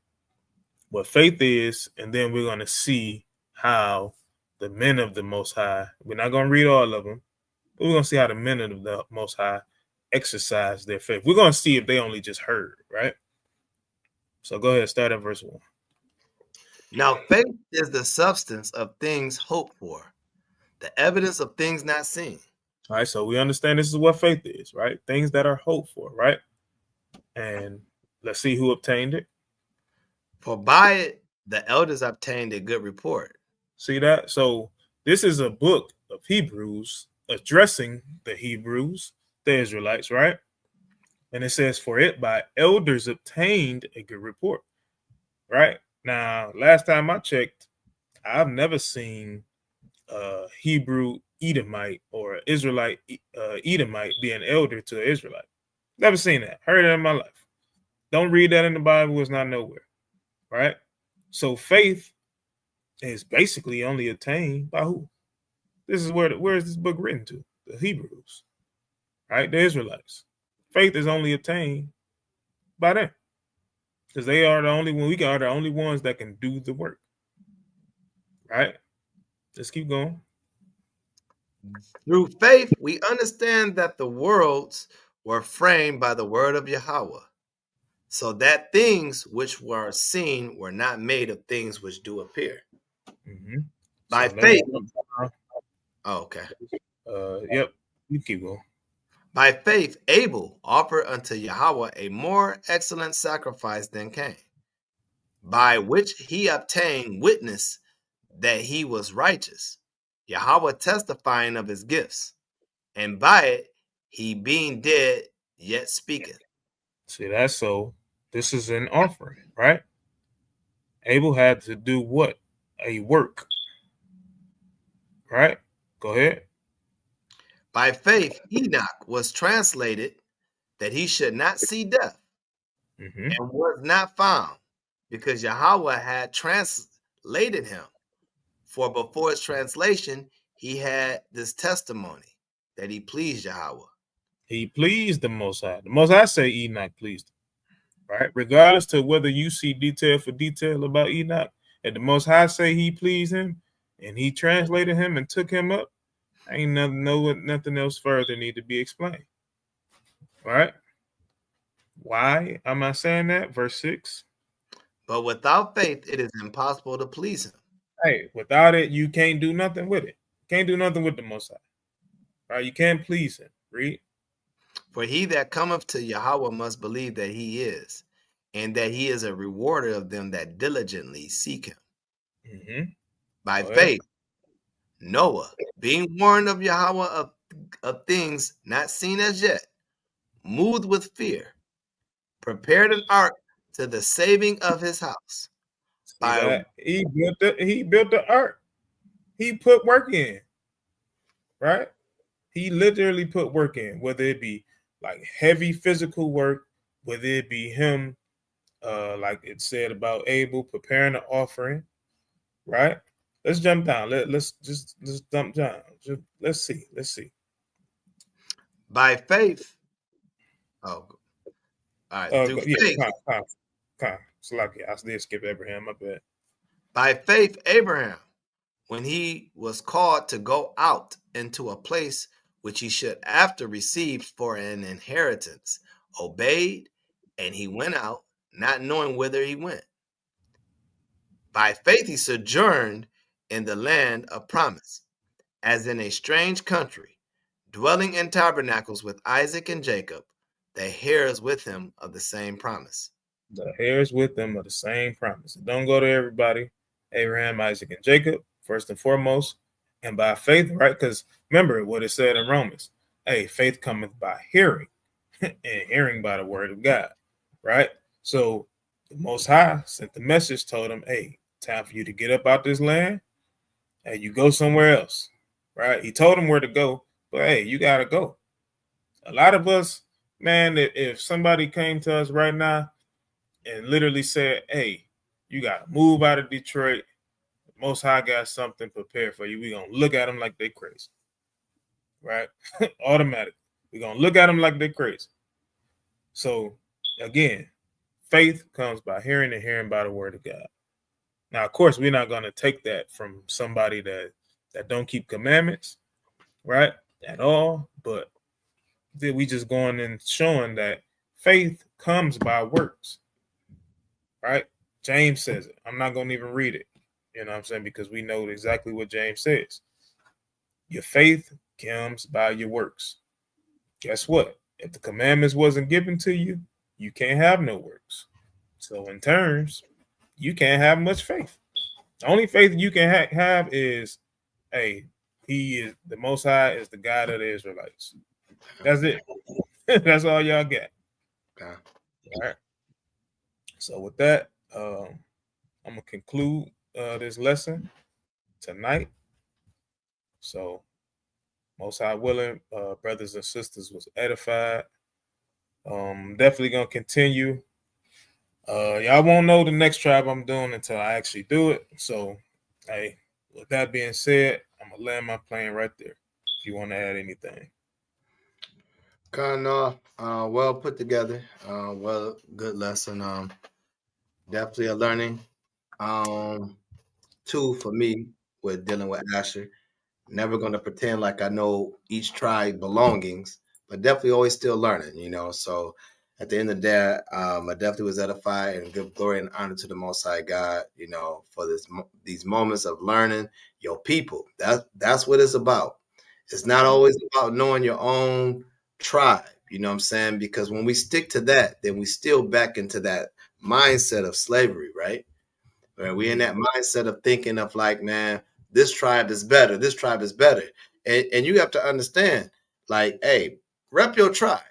what faith is, and then we're going to see how the men of the Most High, we're not going to read all of them, but we're going to see how the men of the Most High exercise their faith. We're going to see if they only just heard, right? So go ahead, start at verse 1. Now faith is the substance of things hoped for, the evidence of things not seen. All right, so we understand this is what faith is, right? Things that are hoped for, right? And let's see who obtained it. For by it, the elders obtained a good report. See that? So this is a book of Hebrews addressing the Hebrews, the Israelites, right? And it says, for it by elders obtained a good report, right? Now, last time I checked, I've never seen Hebrew Edomite or Israelite Edomite be an elder to an Israelite. Never seen that. Heard it in my life. Don't read that in the Bible. It's not nowhere. Right? So faith is basically only attained by who? This is where is this book written to? The Hebrews. Right? The Israelites. Faith is only attained by them. Because they are the only one, we are the only ones that can do the work. Right? Let's keep going. Through faith, we understand that the worlds were framed by the word of Yahweh, so that things which were seen were not made of things which do appear. Mm-hmm. By So faith. Oh, okay. Yep. You keep going. By faith, Abel offered unto Yahweh a more excellent sacrifice than Cain, by which he obtained witness that he was righteous, Yahweh testifying of his gifts, and by it he being dead yet speaketh. See, that's so. This is an offering, right? Abel had to do what? A work. Right? Go ahead. By faith, Enoch was translated that he should not see death, and was not found, because Yahweh had translated him. For before his translation, he had this testimony that he pleased Yahweh. He pleased the Most High. The Most High say Enoch pleased him. Right? Regardless to whether you see detail for detail about Enoch, and the Most High say he pleased him, and he translated him and took him up, ain't nothing else further need to be explained. Right? Why am I saying that? Verse 6. But without faith, it is impossible to please him. Hey, without it, you can't do nothing with it. Can't do nothing with the Most High. Right? You can't please him. Read. For he that cometh to Yahweh must believe that he is, and that he is a rewarder of them that diligently seek him. Mm-hmm. By faith, Noah, being warned of Yahweh of things not seen as yet, moved with fear, prepared an ark to the saving of his house. He built the ark. He put work in. Right? He literally put work in, whether it be like heavy physical work, whether it be him, like it said about Abel preparing the offering, right? Let's jump down. Let's jump down. Let's see. By faith. Oh, all right. Through faith. I did skip Abraham. My bad. By faith, Abraham, when he was called to go out into a place which he should after receive for an inheritance, obeyed, and he went out, not knowing whither he went. By faith he sojourned in the land of promise, as in a strange country, dwelling in tabernacles with Isaac and Jacob, the heirs with him of the same promise. The heirs with them of the same promise. Don't go to everybody. Abraham, Isaac, and Jacob, first and foremost, and by faith, right? Because remember what it said in Romans. Hey, faith cometh by hearing, and hearing by the word of God, right? So the Most High sent the message, told him, hey, time for you to get up out this land, and you go somewhere else, right? He told him where to go, but hey, you got to go. A lot of us, man, if somebody came to us right now and literally said, hey, you got to move out of Detroit, the Most High got something prepared for you, we're going to look at them like they crazy, right? Automatic. We're going to look at them like they're crazy. So, again, faith comes by hearing and hearing by the word of God. Now, of course, we're not going to take that from somebody that don't keep commandments, right, at all. But we just going and showing that faith comes by works, right? James says it. I'm not going to even read it, you know what I'm saying, because we know exactly what James says. Your faith comes by your works. Guess what? If the commandments wasn't given to you, you can't have no works. So in terms, you can't have much faith. The only faith you can have is, hey, he is the Most High is the God of the Israelites. That's it. That's all y'all get. Okay. All right. So with that, I'm gonna conclude this lesson tonight. So Most High willing, brothers and sisters was edified. Definitely gonna continue. Y'all won't know the next tribe I'm doing until I actually do it. So, hey, with that being said, I'm gonna land my plane right there. If you want to add anything. Kind of well put together. Well, good lesson. Definitely a learning tool for me with dealing with Asher. Never going to pretend like I know each tribe belongings, but definitely always still learning, you know. So at the end of the day, I definitely was edified and give glory and honor to the Most High God, you know, for these moments of learning your people. That's what it's about. It's not always about knowing your own tribe, you know what I'm saying? Because when we stick to that, then we still back into that mindset of slavery, right? Where we in that mindset of thinking of like, man, this tribe is better. This tribe is better. And you have to understand, like, hey, rep your tribe.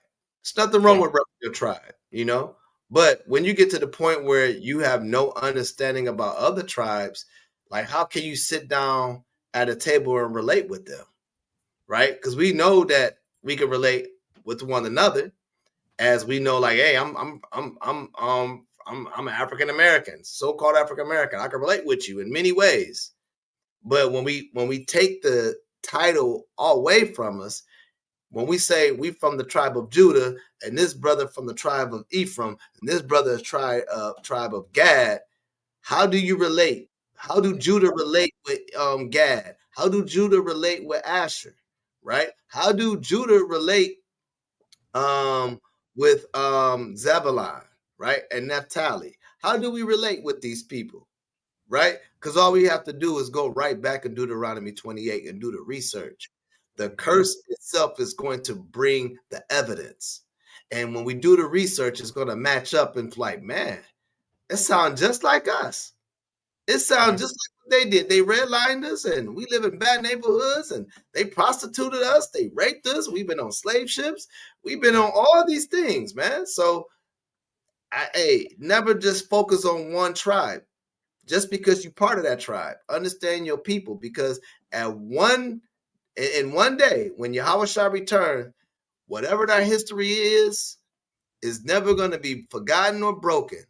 There's nothing wrong with repping your tribe, you know? But when you get to the point where you have no understanding about other tribes, like how can you sit down at a table and relate with them? Right? Because we know that we can relate with one another, as we know, like, hey, I'm an African American, so-called African American. I can relate with you in many ways. But when we take the title away from us, when we say we from the tribe of Judah, and this brother from the tribe of Ephraim, and this brother is tribe of Gad, how do you relate? How do Judah relate with Gad? How do Judah relate with Asher? Right? How do Judah relate with Zebulon, right? And Naphtali? How do we relate with these people? Right? Because all we have to do is go right back in Deuteronomy 28 and do the research. The curse itself is going to bring the evidence. And when we do the research, it's going to match up and like, man, it sounds just like us. It sounds just like what they did. They redlined us and we live in bad neighborhoods and they prostituted us. They raped us. We've been on slave ships. We've been on all these things, man. So, never just focus on one tribe. Just because you're part of that tribe, understand your people, because in one day, when Yahweh shall return, whatever that history is never going to be forgotten or broken.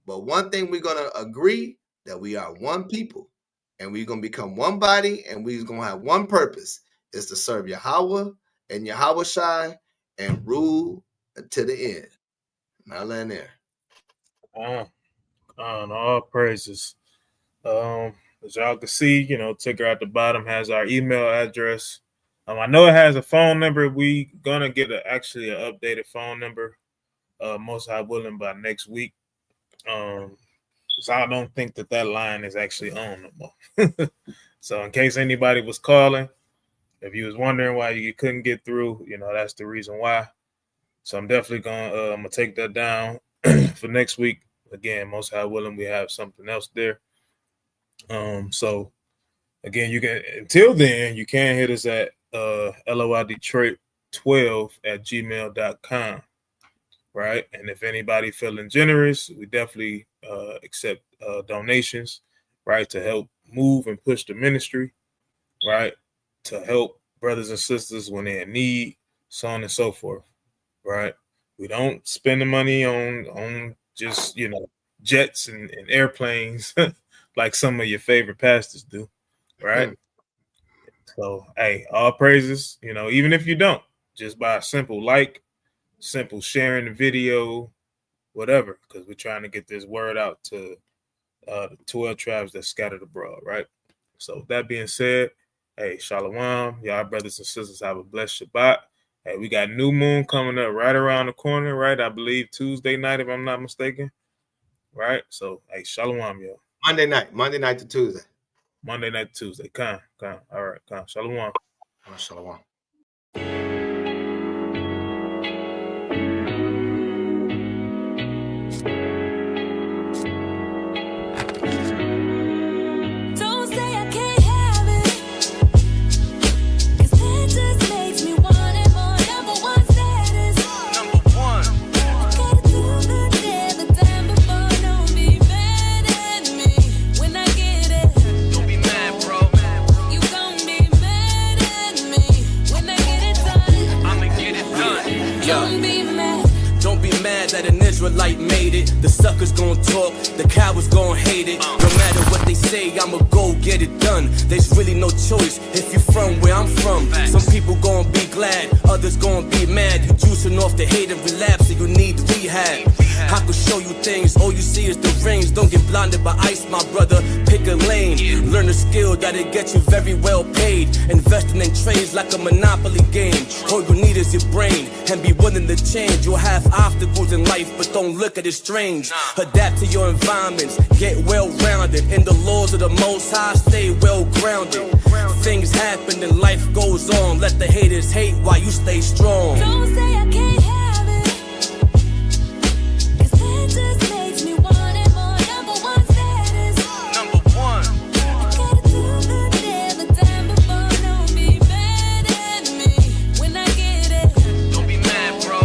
But one thing we're going to agree, that we are one people, and we're going to become one body, and we're going to have one purpose, is to serve Yahweh and Yahweh Shai and rule to the end. I'll land there. On all praises. As y'all can see, you know, ticker at the bottom has our email address. I know it has a phone number. We gonna get actually an updated phone number, most high willing, by next week. So I don't think that line is actually on no more. So in case anybody was calling, if you was wondering why you couldn't get through, you know, that's the reason why. So I'm definitely gonna take that down for next week. Again, most high willing, we have something else there. So again, you can, until then, you can hit us at LOI Detroit 12@gmail.com. Right. And if anybody feeling generous, we definitely accept donations, right, to help move and push the ministry, right, to help brothers and sisters when they're in need, so on and so forth. Right. We don't spend the money on just, you know, jets and airplanes like some of your favorite pastors do. Right. So, hey, all praises, you know, even if you don't, just by a simple like, simple sharing the video, whatever, because we're trying to get this word out to the 12 tribes that scattered abroad, right? So that being said, hey, shalom, y'all brothers and sisters, have a blessed Shabbat. Hey, we got new moon coming up right around the corner, right? I believe Tuesday night, if I'm not mistaken, right? So, hey, shalom, yo. Monday night to Tuesday. Monday night to Tuesday. Come. All right, come. Shalom. Shalom. Don't be mad. Don't be mad that an Israelite made it. The suckers gon' talk, the cowards gon' hate it. No matter what they say, I'ma go get it done. There's really no choice if you from where I'm from. Some people gon' be glad, others gon' be mad. You juicing off the hate and relapse, and you need rehab. I could show you things, all you see is the rings. Don't get blinded by ice, my brother. Pick a lane, learn a skill that'll get you very well paid. Investing in trades like a monopoly game. All you need is your brain and be willing to change. You'll have obstacles in life, but don't look at it strange. Adapt to your environments, get well rounded. In the laws of the Most High, stay well grounded. Things happen and life goes on. Let the haters hate while you stay strong. Don't say I can't have it, 'cause that just makes me want it more. Number one status. Number one. I gotta do good every time before. Don't be mad at me when I get it. Don't be mad, bro.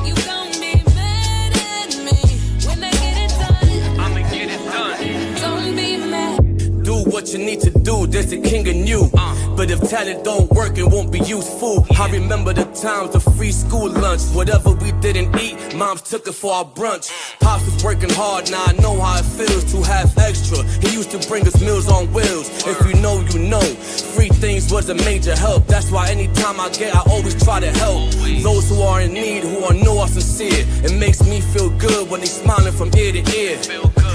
You gon' be mad at me when I get it done. I'ma get it done. Don't be mad. Do what you need to do, there's the king in you. But if talent don't work, it won't be useful. I remember the times of free school lunch. Whatever we didn't eat, moms took it for our brunch. Pops was working hard, now I know how it feels to have extra. He used to bring us meals on wheels. If you know, you know. Free things was a major help. That's why anytime I get, I always try to help. Those who are in need, who know are sincere. It makes me feel good when they smiling from ear to ear.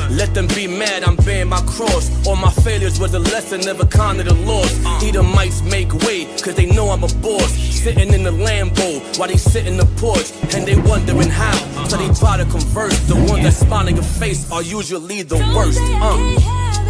Let them be mad, I'm bearing my cross. All my failures was a lesson, never counted a loss. Edomites make way, cause they know I'm a boss. Sitting in the Lambo, while they sit in the porch. And they wondering how, so they try to converse. The ones that smile in your face are usually the worst. Don't say I can't have